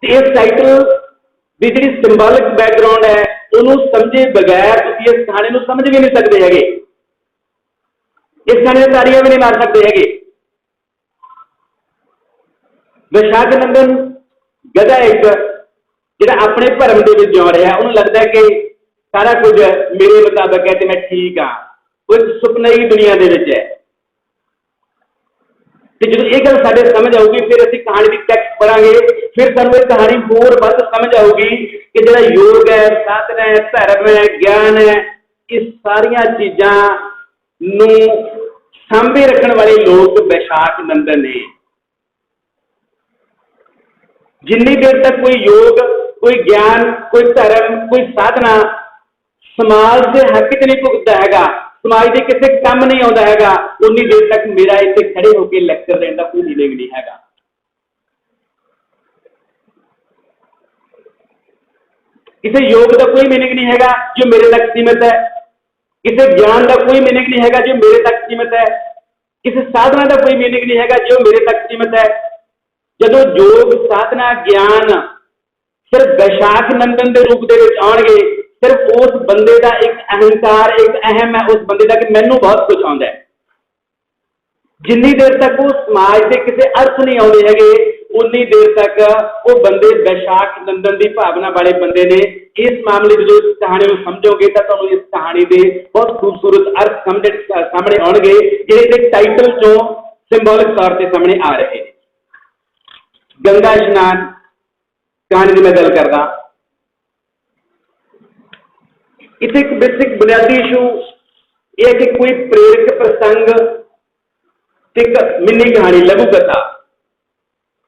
ਤੇ ਇਸ ਟਾਈਟਲ ਦੀ ਜਿਹੜੀ ਸਿੰਬੋਲਿਕ ਬੈਕਗਰਾਉਂਡ ਹੈ ਉਹਨੂੰ ਸਮਝੇ ਬਗੈਰ ਤੁਸੀਂ ਇਸ ਕਹਾਣੀ ਨੂੰ ਸਮਝ ਵੀ ਨਹੀਂ ਸਕਦੇ ਹੈਗੇ। ਇਸ ਕਹਾਣੀ ਦੀਆਂ ਤਾੜੀਆਂ ਵੀ ਨਹੀਂ ਮਾਰ ਸਕਦੇ ਹੈਗੇ। ਵੈਸ਼ਾਖ ਨੰਦਨ ਗਧਾ ਇੱਕ ਜਿਹੜਾ ਆਪਣੇ ਭਰਮ ਦੇ ਵਿੱਚ ਜਿਉ ਰਿਹਾ, ਉਹਨੂੰ ਲੱਗਦਾ ਕਿ ਸਾਰਾ ਕੁਝ ਮੇਰੇ ਮੁਤਾਬਕ ਹੈ ਤੇ ਮੈਂ ਠੀਕ ਹਾਂ। ਉਹ ਇੱਕ ਸੁਪਨਈ ਦੁਨੀਆ ਦੇ ਵਿੱਚ ਹੈ। ਤੇ ਜਦੋਂ ਇਹ ਗੱਲ ਸਾਡੇ ਸਮਝ ਆਊਗੀ ਫਿਰ ਅਸੀਂ ਕਹਾਣੀ ਦੀ ਟੈਕਸਟ ਪੜਾਂਗੇ, ਫਿਰ ਸਾਨੂੰ ਇਹ ਕਹਾਣੀ ਹੋਰ ਵੱਧ ਸਮਝ ਆਊਗੀ ਕਿ ਜਿਹੜਾ ਯੋਗ ਹੈ, ਸਾਧਨਾ ਹੈ, ਧਰਮ ਹੈ, ਗਿਆਨ ਹੈ, ਇਹ ਸਾਰੀਆਂ ਚੀਜ਼ਾਂ ਨੂੰ ਸਾਂਭੇ ਰੱਖਣ ਵਾਲੇ ਲੋਕ ਵੈਸ਼ਾਖ ਨੰਦਨ ਨੇ। ਜਿੰਨੀ ਦੇਰ ਤੱਕ ਕੋਈ ਯੋਗ, ਕੋਈ ਗਿਆਨ, ਕੋਈ ਧਰਮ, ਕੋਈ ਸਾਧਨਾ ਸਮਾਜ ਦੇ ਹੱਕ 'ਚ ਨਹੀਂ ਭੁਗਤਦਾ ਹੈਗਾ, ਸਮਾਜ ਦੇ ਕਿਸੇ ਕੰਮ ਨਹੀਂ ਆਉਂਦਾ ਹੈਗਾ, ਉਨੀ ਦੇਰ ਤੱਕ ਮੇਰਾ ਇੱਥੇ ਖੜੇ ਹੋ ਕੇ ਲੈਕਚਰ ਦੇਣ ਦਾ ਕੋਈ ਮੀਨਿੰਗ ਨਹੀਂ ਹੈਗਾ। ਕਿਸੇ ਯੋਗ ਦਾ ਕੋਈ ਮੀਨਿੰਗ ਨਹੀਂ ਹੈਗਾ ਜੋ ਮੇਰੇ ਤੱਕ ਸੀਮਿਤ ਹੈ। ਕਿਸੇ ਗਿਆਨ ਦਾ ਕੋਈ ਮੀਨਿੰਗ ਨਹੀਂ ਹੈਗਾ ਜੋ ਮੇਰੇ ਤੱਕ ਸੀਮਿਤ ਹੈ। ਕਿਸੇ ਸਾਧਨਾ ਦਾ ਕੋਈ ਮੀਨਿੰਗ ਨਹੀਂ ਹੈਗਾ ਜੋ ਮੇਰੇ ਤੱਕ ਸੀਮਿਤ ਹੈ। ਜਦੋਂ ਯੋਗ, ਸਾਧਨਾ, ਗਿਆਨ ਸਿਰਫ ਵੈਸ਼ਾਖ ਨੰਦਨ ਦੇ ਰੂਪ ਦੇ ਵਿੱਚ ਆਉਣਗੇ, ਸਿਰਫ ਉਸ ਬੰਦੇ ਦਾ ਇੱਕ ਅਹੰਕਾਰ, ਇੱਕ ਅਹਿਮ ਹੈ ਉਸ ਬੰਦੇ ਦਾ ਕਿ ਮੈਨੂੰ ਬਹੁਤ ਕੁਝ ਆਉਂਦਾ ਹੈ। ਜਿੰਨੀ ਦੇਰ ਤੱਕ ਉਹ ਸਮਾਜ ਦੇ ਕਿਸੇ ਅਰਥ ਨਹੀਂ ਆਉਂਦੇ ਹੈਗੇ ਉਨੀ ਦੇਰ ਤੱਕ ਉਹ ਬੰਦੇ ਵੈਸ਼ਾਖ ਨੰਦਨ ਦੀ ਭਾਵਨਾ ਵਾਲੇ ਬੰਦੇ ਨੇ। ਇਸ ਮਾਮਲੇ ਜਦੋਂ ਇਸ ਕਹਾਣੀ ਨੂੰ ਸਮਝੋਗੇ ਤਾਂ ਤੁਹਾਨੂੰ ਇਸ ਕਹਾਣੀ ਦੇ ਬਹੁਤ ਖੂਬਸੂਰਤ ਅਰਥ ਸਾਹਮਣੇ ਆਉਣਗੇ ਜਿਹੜੇ ਤੇ ਟਾਈਟਲ ਚੋਂ ਸਿੰਬੋਲਿਕ ਤੌਰ ਤੇ ਸਾਹਮਣੇ ਆ ਰਹੇ ਨੇ। ਗੰਗਾ ਇਸ਼ਨਾਨ ਕਹਾਣੀ ਦੀ ਮੈਂ ਗੱਲ ਕਰਦਾ। ਇੱਥੇ ਇੱਕ ਬੇਸਿਕ ਬੁਨਿਆਦੀ ਇਸ਼ੂ ਇਹ ਹੈ ਕਿ ਕੋਈ ਪ੍ਰੇਰਕ ਪ੍ਰਸੰਗ ਤੇ ਇੱਕ ਮਿੰਨੀ ਕਹਾਣੀ, ਲਘੂ ਕਥਾ,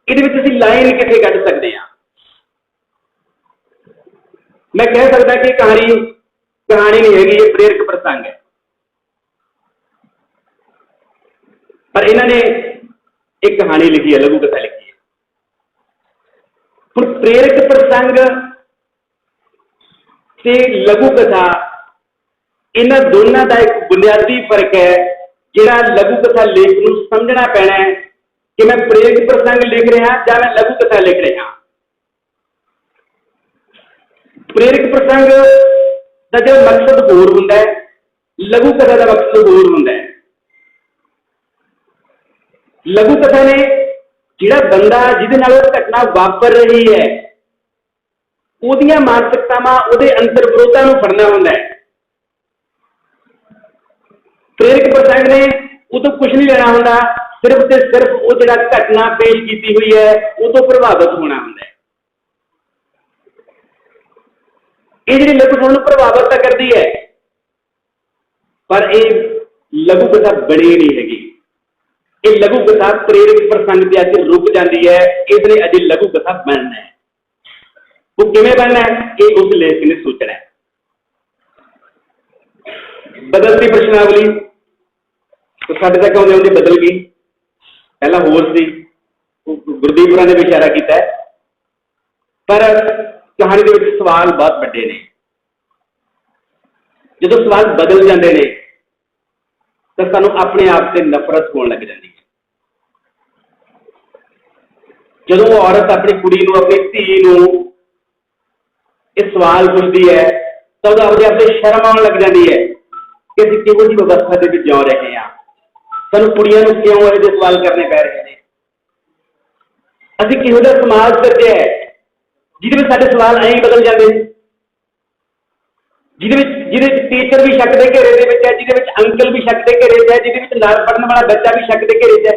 ਇਹਦੇ ਵਿੱਚ ਅਸੀਂ ਲਾਈਨ ਕਿੱਥੇ ਕੱਢ ਸਕਦੇ ਹਾਂ? ਮੈਂ ਕਹਿ ਸਕਦਾ ਕਿ ਕਹਾਣੀ ਨਹੀਂ ਹੈਗੀ, ਇਹ ਪ੍ਰੇਰਕ ਪ੍ਰਸੰਗ ਹੈ। ਪਰ ਇਹਨਾਂ ਨੇ ਇੱਕ ਕਹਾਣੀ ਲਿਖੀ ਹੈ, ਲਘੂ ਕਥਾ ਲਿਖੀ ਹੈ। ਹੁਣ ਪ੍ਰੇਰਕ ਪ੍ਰਸੰਗ ਤੇ ਲਘੂ ਕਥਾ, ਇਹਨਾਂ ਦੋਨਾਂ ਦਾ ਇੱਕ ਬੁਨਿਆਦੀ ਫਰਕ ਹੈ ਜਿਹੜਾ ਲਘੂ ਕਥਾ ਲੇਖ ਨੂੰ ਸਮਝਣਾ ਪੈਣਾ ਹੈ ਕਿ ਮੈਂ ਪ੍ਰੇਰਕ ਪ੍ਰਸੰਗ ਲਿਖ ਰਿਹਾ ਜਾਂ ਮੈਂ ਲਘੂ ਕਥਾ ਲਿਖ ਰਿਹਾ। ਪ੍ਰੇਰਕ ਪ੍ਰਸੰਗ ਦਾ ਜਿਹੜਾ ਮਕਸਦ ਹੋਰ ਹੁੰਦਾ ਹੈ, ਲਘੂ ਕਥਾ ਦਾ ਮਕਸਦ ਹੋਰ ਹੁੰਦਾ ਹੈ। ਲਘੂ ਕਥਾ ਨੇ ਜਿਹੜਾ ਬੰਦਾ ਜਿਹਦੇ ਨਾਲ ਉਹ ਘਟਨਾ ਵਾਪਰ ਰਹੀ ਹੈ ਉਹਦੀਆਂ ਮਾਨਸਿਕਤਾਵਾਂ, ਉਹਦੇ ਅੰਤਰ ਵਿਰੋਧਾਂ ਨੂੰ ਫੜਨਾ ਹੁੰਦਾ ਹੈ। ਪ੍ਰੇਰਕ ਪ੍ਰਸੰਗ ਨੇ ਉਹ ਤੋਂ ਕੁਝ ਨਹੀਂ ਲੈਣਾ ਹੁੰਦਾ, सिर्फ ते सिर्फ वो जो घटना पेश की हुई है वो तो प्रभावित होना होंगे। ये जी लघु कथा प्रभावित तो करती है पर ये लघु कथा बनी नहीं हैगी। ये लघु कथा प्रेरक प्रसंग से आके रुक जाती है, इसलिए अजे लघु कथा बनना है। वो किमें बनना है ये उस लेख ने सोचना है। बदलती प्रश्नावली तो साढ़े तक आने आने बदल गई, पहला होर सी गुरदीप होरां ने भी इशारा किया है, पर कहानी के विच सवाल बहुत बड़े ने। जो सवाल बदल जाते हैं तो सानू अपने आप से नफरत होने लग जाती है। जो वो औरत अपनी कुड़ी को अपनी धी को ये सवाल पूछती है तो अपने आप से शर्म आने लग जाती है कि असं किहो जी व्यवस्था के जिउ रहे हैं, सानू कुड़ियां नूं क्यों ये सवाल करने पै रहे हैं, असं किहो जिहा समाज सृजिया है जिहदे विच साडे सवाल ऐं ही बदल जाते हैं, जिहदे टीचर भी शक के घेरे दे विच है, जिहदे विच अंकल भी शक के घेरे च है, जिहदे विच नाल पढ़ने वाला बच्चा भी शक के घेरे च है।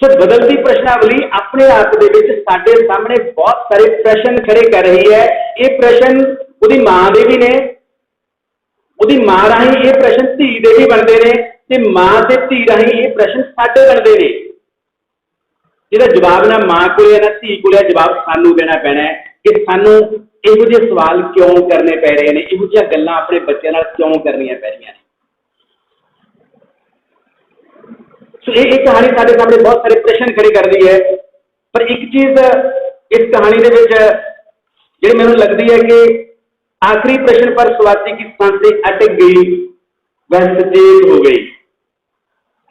सो बदलती प्रश्नावली अपने आप के साडे सामने बहुत सारे प्रश्न खड़े कर रही है। ये प्रश्न उसकी मां के भी ने, उसकी मां राही ये प्रश्न धी के भी बनते हैं, ते मां से धी राही ये प्रश्न साडे बनते हैं, जिहदा जवाब ना मां को ना धी को जवाब सानू देना पैना है कि सानू इहो जिहे सवाल क्यों करने पै रहे हैं, इहो जिहियां गल्लां अपने बच्चों नाल क्यों करनियां पै रही हैं। सो ये कहानी साडे सामने बहुत सारे प्रश्न खड़े कर दी है, पर एक चीज इस कहानी दे विच जिहड़ी मैनूं लगदी है कि आखिरी प्रश्न पर स्वाति की सांसें अटक गई, वह सचेत हो गई।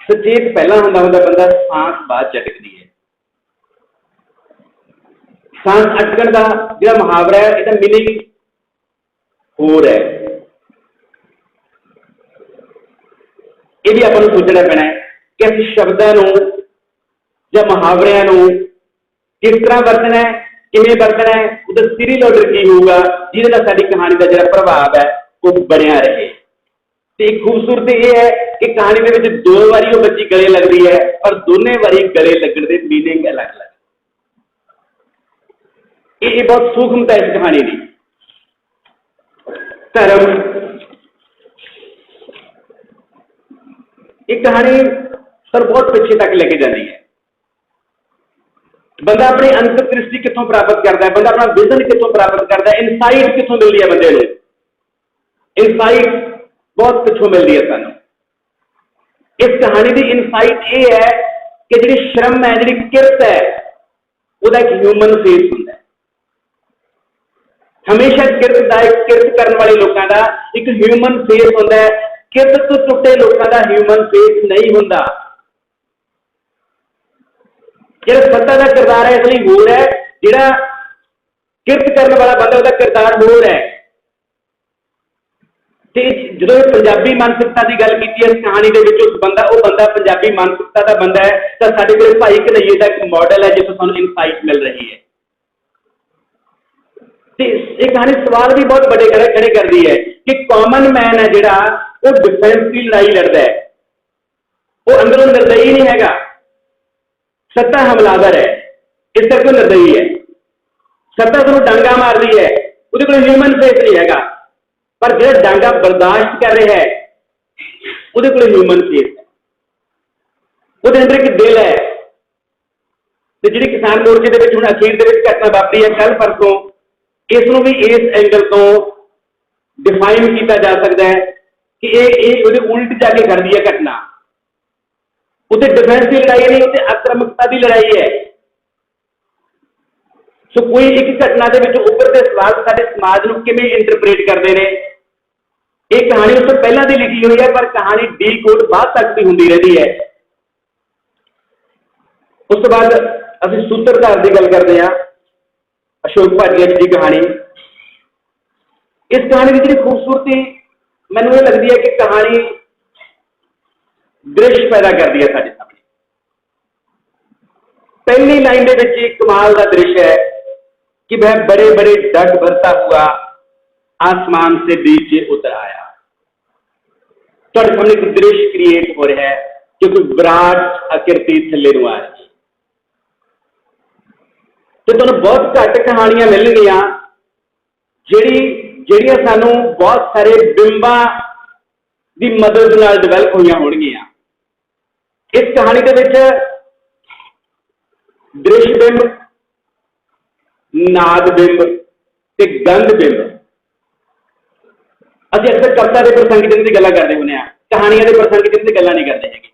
सचेत पहला हुंदा बंदा, सांस बाद अटकदी है। सांस अटकण का जो मुहावरा है इसका मीनिंग होर है, ये भी आपको सोचना पैना है कि असीं शब्दां नूं या मुहावरिਆਂ नूं किस तरह वरतना है, किवें वरतना है, उसका सीरियल ऑर्डर की होगा जिहदे नाल साडी कहानी का जो प्रभाव है वो बनिया रहे। तो एक खूबसूरती ये है कि कहानी के विच दो बारी वो बच्ची गले लगती है, पर दोनों बारी गले लगण दे मीनिंग अलग अलग। ये बहुत सूक्ष्मता इस कहानी की। धर्म एक कहानी पर बहुत पीछे तक लेके जाती है। बंदा अपनी अंतर्दृष्टि कितों प्राप्त करता है, बंदा अपना विजन कितों प्राप्त करता है, इनसाइट कितों मिलती है बंदे को। इनसाइट बहुत पिछों मिलती है सानू। इस कहानी की इनसाइट ये है कि जी श्रम है, जी किरत है, वह एक ह्यूमन फेस होता है। हमेशा किरत करने वाले लोगों का एक ह्यूमन फेस होता है, किरत तो टुटे लोगों का ह्यूमन फेस नहीं होता। जो सत्ता का किरदार है इसलिए होर है, जिहड़ा किरत करने वाला बंदा उसका किरदार होर है। जो पंजाबी मानसिकता की गल की इस कहानी के उस बंदा वो बंदा पंजाबी मानसिकता का बंदा है, तो साडे कोल भाई कन्हैया का एक मॉडल है जिससे सानू इनसाइट मिल रही है। ये कहानी सवाल भी बहुत बड़े खड़े कर दी है कि कॉमन मैन है जिहड़ा वो डिफेंस की लड़ाई लड़ता है, वो अंदरों निर्दयी नहीं हैगा, सत्ता हमलावर है, इस करके निर्दयी है। सत्ता उसको डांगा मार रही है, उसके कोल ह्यूमन फेस नहीं हैगा, पर जो डांगा बर्दाश्त कर रहा है उसके कोल ह्यूमन फेस है, वो अंदर एक दिल है। तो जी किसान मोर्चे के हुण अखीर के घटना वापरी है कल परसों, इसनों भी इस एंगल तो डिफाइन किया जा सकता है कि ये उल्ट जाके कर दी है घटना। उसे डिफेंस की लड़ाई नहीं, उसे आक्रामकता की लड़ाई है। सो कोई एक घटना के उभरते सवाल साडे समाज को किवें इंटरप्रेट करते हैं, ये कहानी उस पहला की लिखी हुई है, पर कहानी डी कोड बाद तक भी होंगी रहती है। उस तो बाद असीं सूत्रधार की गल करते हैं, अशोक भाटिया जी की कहानी। इस कहानी की जी खूबसूरती मैनूं ये लगती है कि कहानी दृश्य पैदा करती है साडे सामने। पहली लाइन के विच एक कमाल का दृश्य है कि वह बड़े बड़े डग भरता हुआ आसमान से नीचे उतर आया। ਤੁਹਾਡੇ ਸਾਹਮਣੇ ਇੱਕ ਦ੍ਰਿਸ਼ ਕ੍ਰੀਏਟ ਹੋ ਰਿਹਾ ਹੈ ਕਿ ਕੋਈ ਵਿਰਾਟ ਆਕਿਰਤੀ ਥੱਲੇ ਨੂੰ ਆ ਰਹੀ ਹੈ ਤੇ ਤੁਹਾਨੂੰ ਬਹੁਤ ਘੱਟ ਕਹਾਣੀਆਂ ਮਿਲਣਗੀਆਂ ਜਿਹੜੀਆਂ ਸਾਨੂੰ ਬਹੁਤ ਸਾਰੇ ਬਿੰਬਾਂ ਦੀ ਮਦਦ ਨਾਲ ਡਿਵੈਲਪ ਹੋਈਆਂ ਹੋਣਗੀਆਂ। ਇਸ ਕਹਾਣੀ ਦੇ ਵਿੱਚ ਦ੍ਰਿਸ਼ ਬਿੰਬ, ਨਾਦ ਬਿੰਬ ਤੇ ਗੰਧ ਬਿੰਬ, ਅਸੀਂ ਅਕਸਰ ਕਵਿਤਾ ਦੇ ਪ੍ਰਸੰਗ ਜਿਹਨਾਂ ਦੀ ਗੱਲਾਂ ਕਰਦੇ ਹੁੰਦੇ ਹਾਂ, ਕਹਾਣੀਆਂ ਦੇ ਪ੍ਰਸੰਗ ਜਿਹਨਾਂ ਦੀ ਗੱਲਾਂ ਨਹੀਂ ਕਰਦੇ ਹੈਗੇ।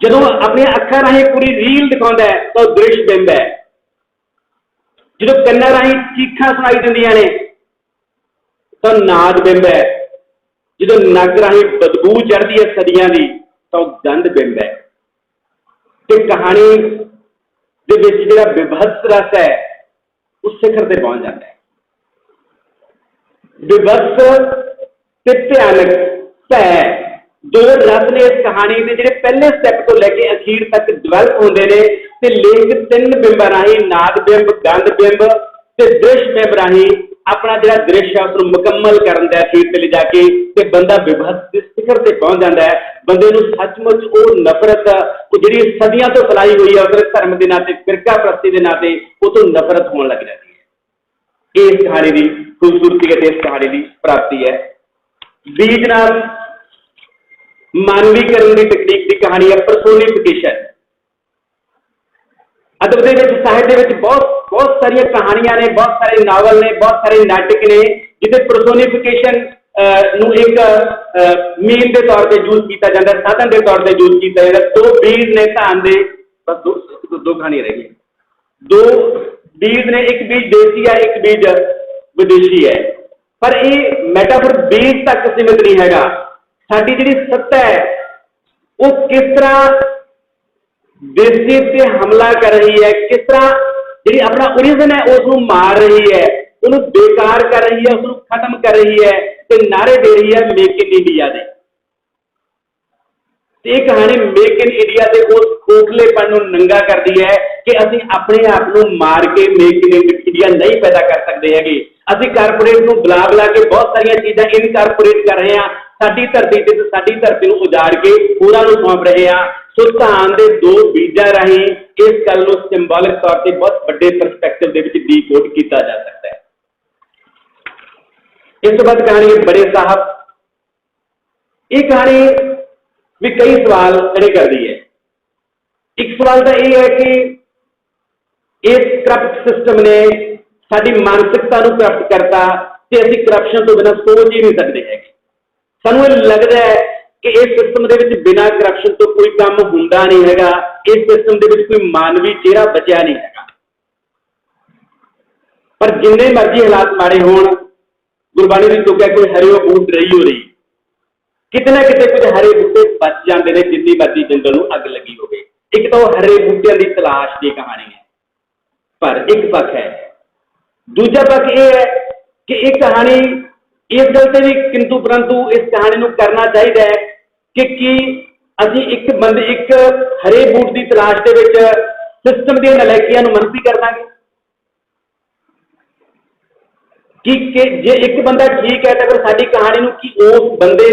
ਜਦੋਂ ਆਪਣੀਆਂ ਅੱਖਾਂ ਰਾਹੀਂ ਪੂਰੀ ਰੀਲ ਦਿਖਾਉਂਦਾ ਹੈ ਤਾਂ ਉਹ ਦ੍ਰਿਸ਼ ਬਿੰਬ ਹੈ। ਜਦੋਂ ਕੰਨਾਂ ਰਾਹੀਂ ਚੀਖਾਂ ਸੁਣਾਈ ਦਿੰਦੀਆਂ ਨੇ ਤਾਂ ਨਾਦ ਬਿੰਬ ਹੈ। ਜਦੋਂ ਨੱਕ ਰਾਹੀਂ ਬਦਬੂ ਚੜ੍ਹਦੀ ਹੈ ਸਦੀਆਂ ਦੀ ਤਾਂ ਉਹ ਗੰਧ ਬਿੰਬ ਹੈ। ਤੇ ਕਹਾਣੀ ਦੇ ਵਿੱਚ ਜਿਹੜਾ ਵਿਭਤਸ ਰਸ ਹੈ ਉਹ ਸਿਖਰ ਤੇ ਪਹੁੰਚ ਜਾਂਦਾ ਹੈ। ਵਿਭਤਸ ਤੇ ਭਿਆਨਕ ਭੈ ਦੋ ਰਸ ਨੇ ਇਸ ਕਹਾਣੀ ਦੇ, ਜਿਹੜੇ ਪਹਿਲੇ ਸਟੈਪ ਤੋਂ ਲੈ ਕੇ ਅਖੀਰ ਤੱਕ ਡਿਵੈਲਪ ਹੁੰਦੇ ਨੇ ਤੇ ਲੇਖ ਤਿੰਨ ਬਿੰਬਾਂ ਰਾਹੀਂ, ਨਾਦ ਬਿੰਬ, ਗੰਧ ਬਿੰਬ ਤੇ ਦ੍ਰਿਸ਼ ਬਿੰਬ ਰਾਹੀਂ ਆਪਣਾ ਜਿਹੜਾ ਦ੍ਰਿਸ਼ ਹੈ ਉਸਨੂੰ ਮੁਕੰਮਲ ਕਰਨ ਦਾ ਅਖੀਰ ਤੇ ਲਿਜਾ ਕੇ ਤੇ ਬੰਦਾ ਵਿਭਤਸ ਦੇ ਸਿਖਰ ਤੇ ਪਹੁੰਚ ਜਾਂਦਾ ਹੈ। ਬੰਦੇ ਨੂੰ ਸੱਚਮੁੱਚ ਉਹ ਨਫ਼ਰਤ, ਉਹ ਜਿਹੜੀ ਸਦੀਆਂ ਤੋਂ ਫੈਲਾਈ ਹੋਈ ਹੈ ਉਹਦੇ ਧਰਮ ਦੇ ਨਾਤੇ, ਫਿਰਕਾ ਪ੍ਰਸਤੀ ਦੇ ਨਾਤੇ, ਉਹ ਤੋਂ ਨਫ਼ਰਤ ਹੋਣ ਲੱਗ ਜਾਂਦੀ ਹੈ। ਇਹ ਇਸ ਕਹਾਣੀ ਦੀ ਖੂਬਸੂਰਤੀ ਅਤੇ ਇਸ ਕਹਾਣੀ ਦੀ ਪ੍ਰਾਪਤੀ ਹੈ। ਬੀਜ ਨਾਲ ਮਾਨਵੀਕਰਨ ਦੀ ਤਕਨੀਕ ਦੀ ਕਹਾਣੀ ਹੈ ਪਰਸੋਨੀਫਿਕੇਸ਼ਨ। ਅਦਬ ਦੇ ਵਿੱਚ, ਸਾਹਿਤ ਦੇ ਵਿੱਚ ਬਹੁਤ ਸਾਰੀਆਂ ਕਹਾਣੀਆਂ ਨੇ, ਬਹੁਤ ਸਾਰੇ ਨਾਵਲ ਨੇ, ਬਹੁਤ ਸਾਰੇ ਨਾਟਕ ਨੇ ਜਿਹਦੇ ਪਰਸੋਨੀਫਿਕੇਸ਼ਨ ਨੂੰ ਇੱਕ ਮੀਨ ਦੇ ਤੌਰ ਤੇ ਯੂਜ਼ ਕੀਤਾ ਜਾਂਦਾ, ਸਾਧਨ ਦੇ ਤੌਰ ਤੇ ਯੂਜ਼ ਕੀਤਾ ਜਾਂਦਾ। ਦੋ ਬੀਜ ਨੇ ਧਾਨ ਦੇ, ਬਸ ਦੋ ਕਹਾਣੀਆਂ ਰਹਿ ਗਈਆਂ। ਦੋ ਬੀਜ ਨੇ, ਇੱਕ ਬੀਜ ਦੇਸੀ ਹੈ, ਇੱਕ ਬੀਜ ਵਿਦੇਸ਼ੀ ਹੈ। ਪਰ ਇਹ ਮੈਟਾਫਰ ਬੀਜ ਤੱਕ ਸੀਮਿਤ ਨਹੀਂ ਹੈਗਾ। ਸਾਡੀ ਜਿਹੜੀ ਸੱਤਾ ਹੈ ਉਹ ਕਿਸ ਤਰ੍ਹਾਂ ਦੇਸੀ ਤੇ ਹਮਲਾ ਕਰ ਰਹੀ ਹੈ, ਕਿਸ ਤਰ੍ਹਾਂ ਜਿਹੜੀ ਆਪਣਾ ਓਰੀਜਨ ਹੈ ਉਸ ਨੂੰ ਮਾਰ ਰਹੀ ਹੈ, ਉਹਨੂੰ ਬੇਕਾਰ ਕਰ ਰਹੀ ਹੈ, ਉਸਨੂੰ ਖਤਮ ਕਰ ਰਹੀ ਹੈ ਤੇ ਨਾਰੇ ਦੇ ਰਹੀ ਹੈ ਮੇਕ ਇਨ ਇੰਡੀਆ ਦੇ। ਤੇ ਇਹ ਕਹਾਣੀ ਮੇਕ ਇਨ ਇੰਡੀਆ ਦੇ ਉਸ ਖੋਖਲੇਪਣ ਨੂੰ ਨੰਗਾ ਕਰਦੀ ਹੈ ਕਿ ਅਸੀਂ ਆਪਣੇ ਆਪ ਨੂੰ ਮਾਰ ਕੇ ਮੇਕ ਇਨ ਇੰਡੀਆ ਨਹੀਂ ਪੈਦਾ ਕਰ ਸਕਦੇ ਹੈਗੇ। ਅਸੀਂ ਕਾਰਪੋਰੇਟ ਨੂੰ ਬੁਲਾ ਕੇ ਬਹੁਤ ਸਾਰੀਆਂ ਚੀਜ਼ਾਂ ਇਨਕਾਰਪੋਰੇਟ ਕਰ ਰਹੇ ਹਾਂ, ਸਾਡੀ ਧਰਤੀ ਤੇ ਸਾਡੀ ਧਰਤੀ ਨੂੰ ਉਜਾੜ ਕੇ ਹੋਰਾਂ ਨੂੰ ਸੌਂਪ ਰਹੇ ਹਾਂ। ਸੋ ਧਾਨ ਦੇ ਦੋ ਬੀਜਾਂ ਰਾਹੀਂ ਇਸ ਗੱਲ ਨੂੰ ਸਿੰਬੋਲਿਕ ਤੌਰ ਤੇ ਬਹੁਤ ਵੱਡੇ ਪਰਸਪੈਕਟਿਵ ਦੇ ਵਿੱਚ ਡੀਕੋਡ ਕੀਤਾ ਜਾ ਸਕਦਾ ਹੈ। ਇਸ ਤੋਂ ਬਾਅਦ ਕਹਾਣੀ ਬੜੇ ਸਾਹਿਬ। ਇਹ ਕਹਾਣੀ ਵੀ ਕਈ ਸਵਾਲ ਖੜੇ ਕਰਦੀ ਹੈ। ਇੱਕ ਸਵਾਲ ਤਾਂ ਇਹ ਹੈ ਕਿ ਇਸ ਕਰਪਟ ਸਿਸਟਮ ਨੇ ਸਾਡੀ ਮਾਨਸਿਕਤਾ ਨੂੰ ਕਰਪਟ ਕਰਤਾ ਤੇ ਅਸੀਂ ਕਰਪਸ਼ਨ ਤੋਂ ਬਿਨਾਂ ਸੋਚ ਹੀ ਨਹੀਂ ਸਕਦੇ ਹੈਗੇ। ਸਾਨੂੰ ਇਹ ਲੱਗਦਾ ਹੈ ਕਿ ਇਸ ਸਿਸਟਮ ਦੇ ਵਿੱਚ ਬਿਨਾਂ ਕਰਪਸ਼ਨ ਤੋਂ ਕੋਈ ਕੰਮ ਹੁੰਦਾ ਨਹੀਂ ਹੈਗਾ। ਇਸ ਸਿਸਟਮ ਦੇ ਵਿੱਚ ਕੋਈ ਮਾਨਵੀ ਚਿਹਰਾ ਬਚਿਆ ਨਹੀਂ ਹੈਗਾ। ਪਰ ਜਿੰਨੇ ਮਰਜ਼ੀ ਹਾਲਾਤ ਮਾੜੇ ਹੋਣ, ਗੁਰਬਾਣੀ ਦੀ ਤੁਕ ਹੈ ਕੋਈ ਹਰਿਓ ਬੂਟ ਰਹੀ ਹੋ ਰਹੀ, ਕਿਤੇ ਨਾ ਕਿਤੇ ਕੁਝ ਹਰੇ ਬੂਟੇ ਬਚ ਜਾਂਦੇ ਨੇ ਜਿੰਨੀ ਮਰਜ਼ੀ ਜੰਗਲ ਨੂੰ ਅੱਗ ਲੱਗੀ ਹੋਵੇ। ਇੱਕ ਤਾਂ ਉਹ ਹਰੇ ਬੂਟਿਆਂ ਦੀ ਤਲਾਸ਼ ਦੀ ਕਹਾਣੀ ਹੈ, ਪਰ ਇੱਕ ਪੱਖ ਹੈ। ਦੂਜਾ ਪੱਖ ਇਹ ਹੈ ਕਿ ਇਹ ਕਹਾਣੀ ਇਸ ਗੱਲ ਤੇ ਵੀ ਕਿੰਤੂ ਪਰੰਤੂ ਇਸ ਕਹਾਣੀ ਨੂੰ ਕਰਨਾ ਚਾਹੀਦਾ ਹੈ ਕਿ ਕੀ ਅਸੀਂ ਇੱਕ ਹਰੇ ਬੂਟ ਦੀ ਤਲਾਸ਼ ਦੇ ਵਿੱਚ ਸਿਸਟਮ ਦੀਆਂ ਨਲਾਇਕੀਆਂ ਨੂੰ ਮੰਨਸੀ ਕਰ ਦਾਂਗੇ ਕਿ ਜੇ ਇੱਕ ਬੰਦਾ ਠੀਕ ਹੈ ਤਾਂ ਫਿਰ ਸਾਡੀ ਕਹਾਣੀ ਨੂੰ ਕੀ ਉਸ ਬੰਦੇ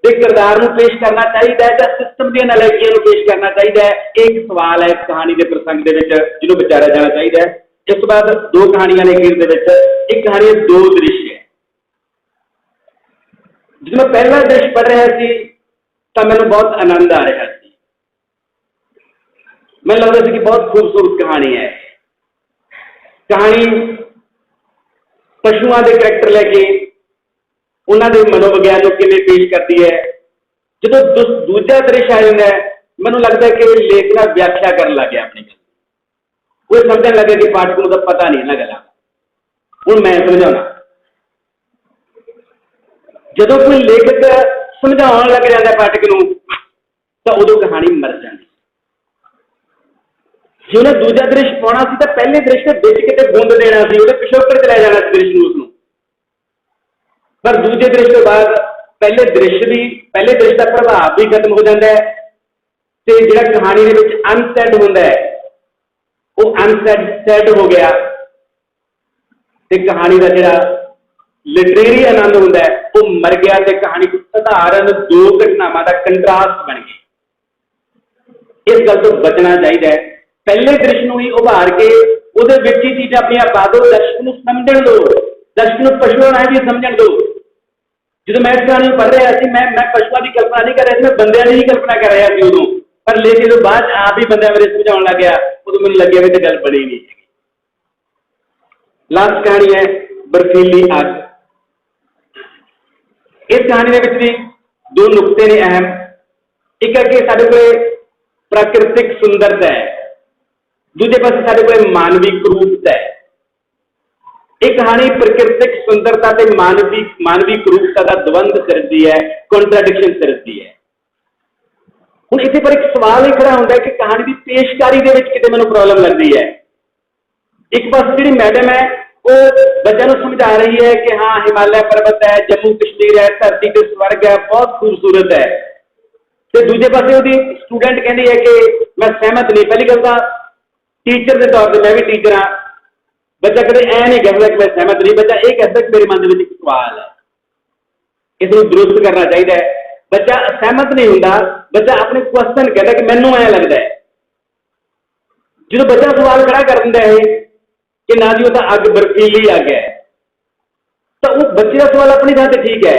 ਦੇ ਕਿਰਦਾਰ ਨੂੰ ਪੇਸ਼ ਕਰਨਾ ਚਾਹੀਦਾ ਹੈ ਜਾਂ ਸਿਸਟਮ ਦੀਆਂ ਨਲਾਇਕੀਆਂ ਨੂੰ ਪੇਸ਼ ਕਰਨਾ ਚਾਹੀਦਾ ਹੈ? ਇਹ ਇੱਕ ਸਵਾਲ ਹੈ ਇਸ ਕਹਾਣੀ ਦੇ ਪ੍ਰਸੰਗ ਦੇ ਵਿੱਚ ਜਿਹਨੂੰ ਵਿਚਾਰਿਆ ਜਾਣਾ ਚਾਹੀਦਾ ਹੈ। ਇਸ ਤੋਂ ਬਾਅਦ ਦੋ ਕਹਾਣੀਆਂ ਨੇ ਅਖੀਰ ਦੇ ਵਿੱਚ। ਇੱਕ ਕਹਾਣੀ ਦੋ ਦ੍ਰਿਸ਼ ਹੈ। ਜਦੋਂ ਮੈਂ ਪਹਿਲਾ ਦ੍ਰਿਸ਼ ਪੜ੍ਹ ਰਿਹਾ ਸੀ ਤਾਂ ਮੈਨੂੰ ਬਹੁਤ ਆਨੰਦ ਆ ਰਿਹਾ ਸੀ। ਮੈਨੂੰ ਲੱਗਦਾ ਸੀ ਕਿ ਬਹੁਤ ਖੂਬਸੂਰਤ ਕਹਾਣੀ ਹੈ। ਕਹਾਣੀ ਪਸ਼ੂਆਂ ਦੇ ਕਰੈਕਟਰ ਲੈ ਕੇ ਉਹਨਾਂ ਦੇ ਮਨੋਵਿਗਿਆਨ ਨੂੰ ਕਿਵੇਂ ਪੇਸ਼ ਕਰਦੀ ਹੈ। ਜਦੋਂ ਦੂਜਾ ਦ੍ਰਿਸ਼ ਆ ਜਾਂਦਾ ਹੈ ਮੈਨੂੰ ਲੱਗਦਾ ਕਿ ਲੇਖ ਨਾਲ ਵਿਆਖਿਆ ਕਰਨ ਲੱਗ ਗਿਆ ਆਪਣੀ ਗੱਲ। ਉਹ ਸਮਝਣ ਲੱਗੇ ਕਿ ਪਾਠਕ ਨੂੰ ਤਾਂ ਪਤਾ ਨਹੀਂ ਇਹਨਾਂ ਗੱਲਾਂ। ਹੁਣ ਮੈਂ ਸਮਝਾਉਣਾ। ਜਦੋਂ ਕੋਈ ਲੇਖਕ ਸਮਝਾਉਣ ਲੱਗ ਜਾਂਦਾ ਪਾਠਕ ਨੂੰ ਤਾਂ ਉਦੋਂ ਕਹਾਣੀ ਮਰ ਜਾਂਦੀ। ਜੇ ਉਹਨੇ ਦੂਜਾ ਦ੍ਰਿਸ਼ ਪਾਉਣਾ ਸੀ ਤਾਂ ਪਹਿਲੇ ਦ੍ਰਿਸ਼ ਦੇ ਵਿੱਚ ਕਿਤੇ ਬੁੰਦ ਦੇਣਾ ਸੀ, ਉਹਦੇ ਪਿਛੋਕੜ ਚ ਲੈ ਜਾਣਾ ਸੀ ਦ੍ਰਿਸ਼ ਨੂੰ, ਉਸਨੂੰ। ਪਰ ਦੂਜੇ ਦ੍ਰਿਸ਼ ਤੋਂ ਬਾਅਦ ਪਹਿਲੇ ਦ੍ਰਿਸ਼ ਦਾ ਪ੍ਰਭਾਵ ਵੀ ਖਤਮ ਹੋ ਜਾਂਦਾ ਹੈ ਤੇ ਜਿਹੜਾ ਕਹਾਣੀ ਦੇ ਵਿੱਚ ਅਨਸੈਡ ਹੁੰਦਾ ਹੈ ਉਹ ਅਨਸੈਡ ਹੋ ਗਿਆ ਤੇ ਕਹਾਣੀ ਦਾ ਜਿਹੜਾ ਲਿਟਰੇਰੀ ਆਨੰਦ ਹੁੰਦਾ ਹੈ, ਉਹ ਮਰ ਗਿਆ ਤੇ ਕਹਾਣੀ ਸਧਾਰਨ ਦੋ ਘਟਨਾਵਾਂ ਦਾ ਕੰਟਰਾਸਟ ਬਣ ਗਈ। ਇਸ ਗੱਲ ਤੋਂ ਬਚਣਾ ਚਾਹੀਦਾ ਹੈ। ਪਹਿਲੇ ਦ੍ਰਿਸ਼ ਨੂੰ ਹੀ ਉਭਾਰ ਕੇ ਉਹਦੇ ਵਿੱਚ ਹੀ ਚੀਜ਼ਾਂ ਆਪਣੀਆਂ ਪਾ ਦਿਓ, ਦਰਸ਼ਕ ਨੂੰ ਸਮਝਣ ਦਿਓ, ਦਰਸ਼ਕ ਨੂੰ ਪਸ਼ੂਆਂ ਨਾਲ ਵੀ ਸਮਝਣ ਦਿਓ। ਜਦੋਂ ਮੈਂ ਇਸ ਕਹਾਣੀ ਨੂੰ ਪੜ੍ਹ ਰਿਹਾ ਸੀ, ਮੈਂ ਪਸ਼ੂਆਂ ਦੀ ਕਲਪਨਾ ਨਹੀਂ ਕਰ ਰਿਹਾ ਸੀ, ਮੈਂ ਬੰਦਿਆਂ ਦੀ ਹੀ ਕਲਪਨਾ ਕਰ ਰਿਹਾ ਸੀ ਉਦੋਂ। ਪਰ ਲੇਕਿਨ ਜਦੋਂ ਬਾਅਦ ਚ ਆਪ ਹੀ ਬੰਦਿਆਂ ਬਾਰੇ ਸਮਝਾਉਣ ਲੱਗ ਗਿਆ, ਉਦੋਂ ਮੈਨੂੰ ਲੱਗਿਆ ਵੀ ਤੇ ਗੱਲ ਬਣੀ ਨਹੀਂ ਹੈਗੀ। ਲਾਸਟ ਕਹਾਣੀ ਹੈ ਬਰਫੀਲੀ ਅੱਗ। ਇਸ ਕਹਾਣੀ ਦੇ ਵਿੱਚ ਵੀ ਦੋ ਨੁਕਤੇ ਨੇ ਅਹਿਮ। ਇੱਕ ਹੈ ਕਿ ਸਾਡੇ ਕੋਲ ਪ੍ਰਾਕਿਰਤਿਕ ਸੁੰਦਰਤਾ ਹੈ, ਦੂਜੇ ਪਾਸੇ ਸਾਡੇ ਕੋਲ ਮਾਨਵੀ ਕਰੂਪਤਾ ਹੈ। ਇਹ ਕਹਾਣੀ ਪ੍ਰਕਿਰਤਿਕ ਸੁੰਦਰਤਾ ਤੇ ਮਾਨਵੀ ਕਰੂਪਤਾ ਦਾ ਦਵੰਦ ਸਿਰਜਦੀ ਹੈ, ਕੰਟਰਾਡਿਕਸ਼ਨ ਸਿਰਜਦੀ ਹੈ। ਹੁਣ ਇੱਥੇ ਪਰ ਇੱਕ ਸਵਾਲ ਹੀ ਖੜਾ ਹੁੰਦਾ ਹੈ ਕਿ ਕਹਾਣੀ ਦੀ ਪੇਸ਼ਕਾਰੀ ਦੇ ਵਿੱਚ ਕਿਤੇ ਮੈਨੂੰ ਪ੍ਰੋਬਲਮ ਲੱਗਦੀ ਹੈ। ਇੱਕ ਪਾਸੇ ਜਿਹੜੀ ਮੈਡਮ ਹੈ ਉਹ ਬੱਚਿਆਂ ਨੂੰ ਸਮਝਾ ਰਹੀ ਹੈ ਕਿ ਹਾਂ ਹਿਮਾਲਿਆ ਪਰਬਤ ਹੈ, ਜੰਮੂ ਕਸ਼ਮੀਰ ਹੈ, ਧਰਤੀ ਤੇ ਸਵਰਗ ਹੈ, ਬਹੁਤ ਖੂਬਸੂਰਤ ਹੈ, ਤੇ ਦੂਜੇ ਪਾਸੇ ਉਹਦੀ ਸਟੂਡੈਂਟ ਕਹਿੰਦੀ ਹੈ ਕਿ ਮੈਂ ਸਹਿਮਤ ਨਹੀਂ। ਪਹਿਲੀ ਗੱਲ ਤਾਂ ਟੀਚਰ ਦੇ ਤੌਰ ਤੇ ਮੈਂ ਵੀ ਟੀਚਰ ਹਾਂ, ਬੱਚਾ ਕਦੇ ਐ ਨਹੀਂ ਕਹਿੰਦਾ ਕਿ ਮੈਂ ਸਹਿਮਤ ਨਹੀਂ, ਬੱਚਾ ਇਹ ਕਹਿੰਦਾ ਕਿ ਮੇਰੇ ਮਨ ਦੇ ਵਿੱਚ ਇੱਕ ਸਵਾਲ ਹੈ, ਇਸ ਨੂੰ ਦਰੁਸਤ ਕਰਨਾ ਚਾਹੀਦਾ ਹੈ। ਬੱਚਾ ਸਹਿਮਤ ਨਹੀਂ ਹੁੰਦਾ, ਬੱਚਾ ਆਪਣੇ ਕੁਐਸਚਨ ਕਹਿੰਦਾ ਕਿ ਮੈਨੂੰ ਐ ਲੱਗਦਾ ਹੈ। ਜਦੋਂ ਬੱਚਾ ਸਵਾਲ ਖੜਾ ਕਰ ਦਿੰਦਾ ਹੈ ਕਿ ਨਾ ਜੀ ਉਹ ਤਾਂ ਅੱਗ ਬਰਫੀਲੀ ਅੱਗ ਹੈ, ਤਾਂ ਉਹ ਬੱਚੇ ਦਾ ਸਵਾਲ ਆਪਣੀ ਥਾਂ ਤੇ ਠੀਕ ਹੈ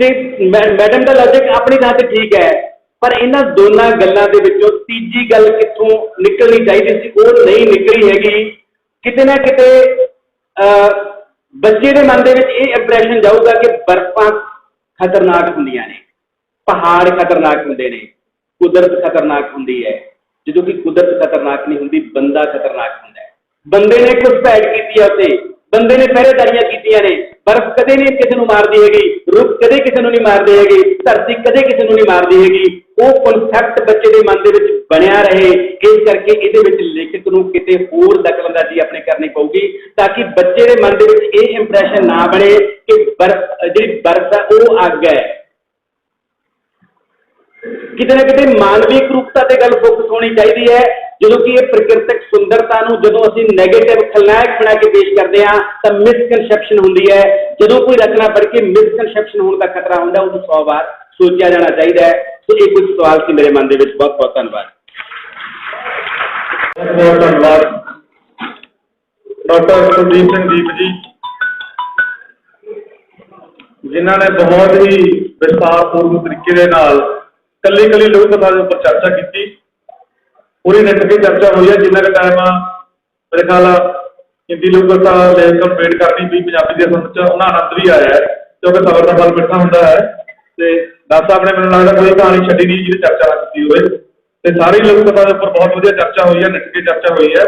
ਤੇ ਮੈਡਮ ਦਾ ਲੌਜਿਕ ਆਪਣੀ ਥਾਂ ਤੇ ਠੀਕ ਹੈ, ਪਰ ਇਹਨਾਂ ਦੋਨਾਂ ਗੱਲਾਂ ਦੇ ਵਿੱਚੋਂ ਤੀਜੀ ਗੱਲ ਕਿੱਥੋਂ ਨਿਕਲਣੀ ਚਾਹੀਦੀ ਸੀ, ਉਹ ਨਹੀਂ ਨਿਕਲੀ ਹੈਗੀ। ਕਿਤੇ ਨਾ ਕਿਤੇ ਬੱਚੇ ਦੇ ਮਨ ਦੇ ਵਿੱਚ ਇਹ ਇੰਪ੍ਰੈਸ਼ਨ ਜਾਊਗਾ ਕਿ ਬਰਫਾਂ ਖਤਰਨਾਕ ਹੁੰਦੀਆਂ ਨੇ, ਪਹਾੜ ਖਤਰਨਾਕ ਹੁੰਦੇ ਨੇ, ਕੁਦਰਤ ਖਤਰਨਾਕ ਹੁੰਦੀ ਹੈ, ਜਦੋਂ ਕਿ ਕੁਦਰਤ ਖਤਰਨਾਕ ਨਹੀਂ ਹੁੰਦੀ, ਬੰਦਾ ਖਤਰਨਾਕ ਹੁੰਦਾ ਹੈ। ਬੰਦੇ ਨੇ ਘੁਸਪੈਠ ਕੀਤੀ ਹੈ ਉੱਥੇ, ਬੰਦੇ ਨੇ ਪਹਿਰੇਦਾਰੀਆਂ ਕੀਤੀਆਂ ਨੇ। ਬਰਫ਼ ਕਦੇ ਨਹੀਂ ਕਿਸੇ ਨੂੰ ਮਾਰਦੀ ਹੈਗੀ, ਰੁੱਖ ਕਦੇ ਕਿਸੇ ਨੂੰ ਨਹੀਂ ਮਾਰਦੇ ਹੈਗੇ, ਧਰਤੀ ਕਦੇ ਕਿਸੇ ਨੂੰ ਨਹੀਂ ਮਾਰਦੀ ਹੈਗੀ। ਉਹ ਕਨਸੈਪਟ ਬੱਚੇ ਦੇ ਮਨ ਦੇ ਵਿੱਚ ਬਣਿਆ ਰਹੇ, ਇਸ ਕਰਕੇ ਇਹਦੇ ਵਿੱਚ ਲੇਖਕ ਨੂੰ ਕਿਤੇ ਹੋਰ ਦਖਲਅੰਦਾਜ਼ੀ ਆਪਣੇ ਕਰਨੀ ਪਊਗੀ ਤਾਂ ਕਿ ਬੱਚੇ ਦੇ ਮਨ ਦੇ ਵਿੱਚ ਇਹ ਇੰਪ੍ਰੈਸ਼ਨ ਨਾ ਬਣੇ ਕਿ ਜਿਹੜੀ ਬਰਫ਼ ਹੈ ਉਹ ਅੱਗ ਹੈ। ਕਿਤੇ ਨਾ ਕਿਤੇ ਮਾਨਵੀ ਕਰੂਪਤਾ ਤੇ ਗੱਲ ਫੋਕਸ ਹੋਣੀ ਚਾਹੀਦੀ ਹੈ। ਜਦੋਂ ਕਿ ਇਹ ਪ੍ਰਕਿਰਤਿਕ ਸੁੰਦਰਤਾ ਨੂੰ ਜਦੋਂ ਅਸੀਂ ਨੈਗੇਟਿਵ ਖਲਨਾਇਕ ਬਣਾ ਕੇ ਪੇਸ਼ ਕਰਦੇ ਹਾਂ ਤਾਂ ਮਿਸਕਨਸੈਪਸ਼ਨ ਹੁੰਦੀ ਹੈ। ਜਦੋਂ ਕੋਈ ਰਚਨਾ ਪੜ੍ਹ ਕੇ ਮਿਸਕਨਸੈਪਸ਼ਨ ਹੋਣ ਦਾ ਖਤਰਾ ਹੁੰਦਾ, ਉਹਨੂੰ 100 ਵਾਰ ਸੋਚਿਆ ਜਾਣਾ ਚਾਹੀਦਾ ਹੈ। ਸੋ ਇਹ ਕੁਝ ਸਵਾਲ ਸੀ ਮੇਰੇ ਮਨ ਦੇ ਵਿੱਚ। ਬਹੁਤ ਬਹੁਤ ਧੰਨਵਾਦ। ਬਹੁਤ ਧੰਨਵਾਦ ਡਾਕਟਰ ਕੁਲਦੀਪ ਸਿੰਘ ਦੀਪ ਜੀ, ਜਿਨ੍ਹਾਂ ਨੇ ਬਹੁਤ ਹੀ ਵਿਸਤਾਰਪੂਰਵਕ ਤਰੀਕੇ ਦੇ ਨਾਲ ਕੱਲੀ ਲੋਕ ਕਥਾ ਦੇ ਉੱਪਰ ਚਰਚਾ ਕੀਤੀ। ਪੂਰੀ ਨਿੱਠ ਕੇ ਚਰਚਾ ਹੋਈ ਹੈ। ਜਿੰਨਾ ਕੁ ਟਾਈਮ ਮੇਰੇ ਖਿਆਲ ਹਿੰਦੀ ਲੋਕ ਕਥਾ ਲੇਖਕ ਨੂੰ ਵੇਟ ਕਰਨੀ ਪਈ, ਪੰਜਾਬੀ ਦੇ ਸੁਣਨ 'ਚ ਉਹਨਾਂ ਆਨੰਦ ਵੀ ਆਇਆ ਹੈ, ਕਿਉਂਕਿ ਸਬਰ ਦਾ ਫਲ ਮਿੱਠਾ ਹੁੰਦਾ ਹੈ। ਤੇ ਡਾਕਟਰ ਸਾਹਿਬ ਨੇ ਮੈਨੂੰ ਲੱਗਦਾ ਕੋਈ ਕਹਾਣੀ ਛੱਡੀ ਨਹੀਂ ਜਿਹਦੀ ਚਰਚਾ ਨਾ ਕੀਤੀ ਹੋਵੇ। ਤੇ ਸਾਰੀ ਲੋਕ ਕਥਾ ਦੇ ਉੱਪਰ ਬਹੁਤ ਵਧੀਆ ਚਰਚਾ ਹੋਈ ਹੈ, ਨਿੱਠ ਕੇ ਚਰਚਾ ਹੋਈ ਹੈ।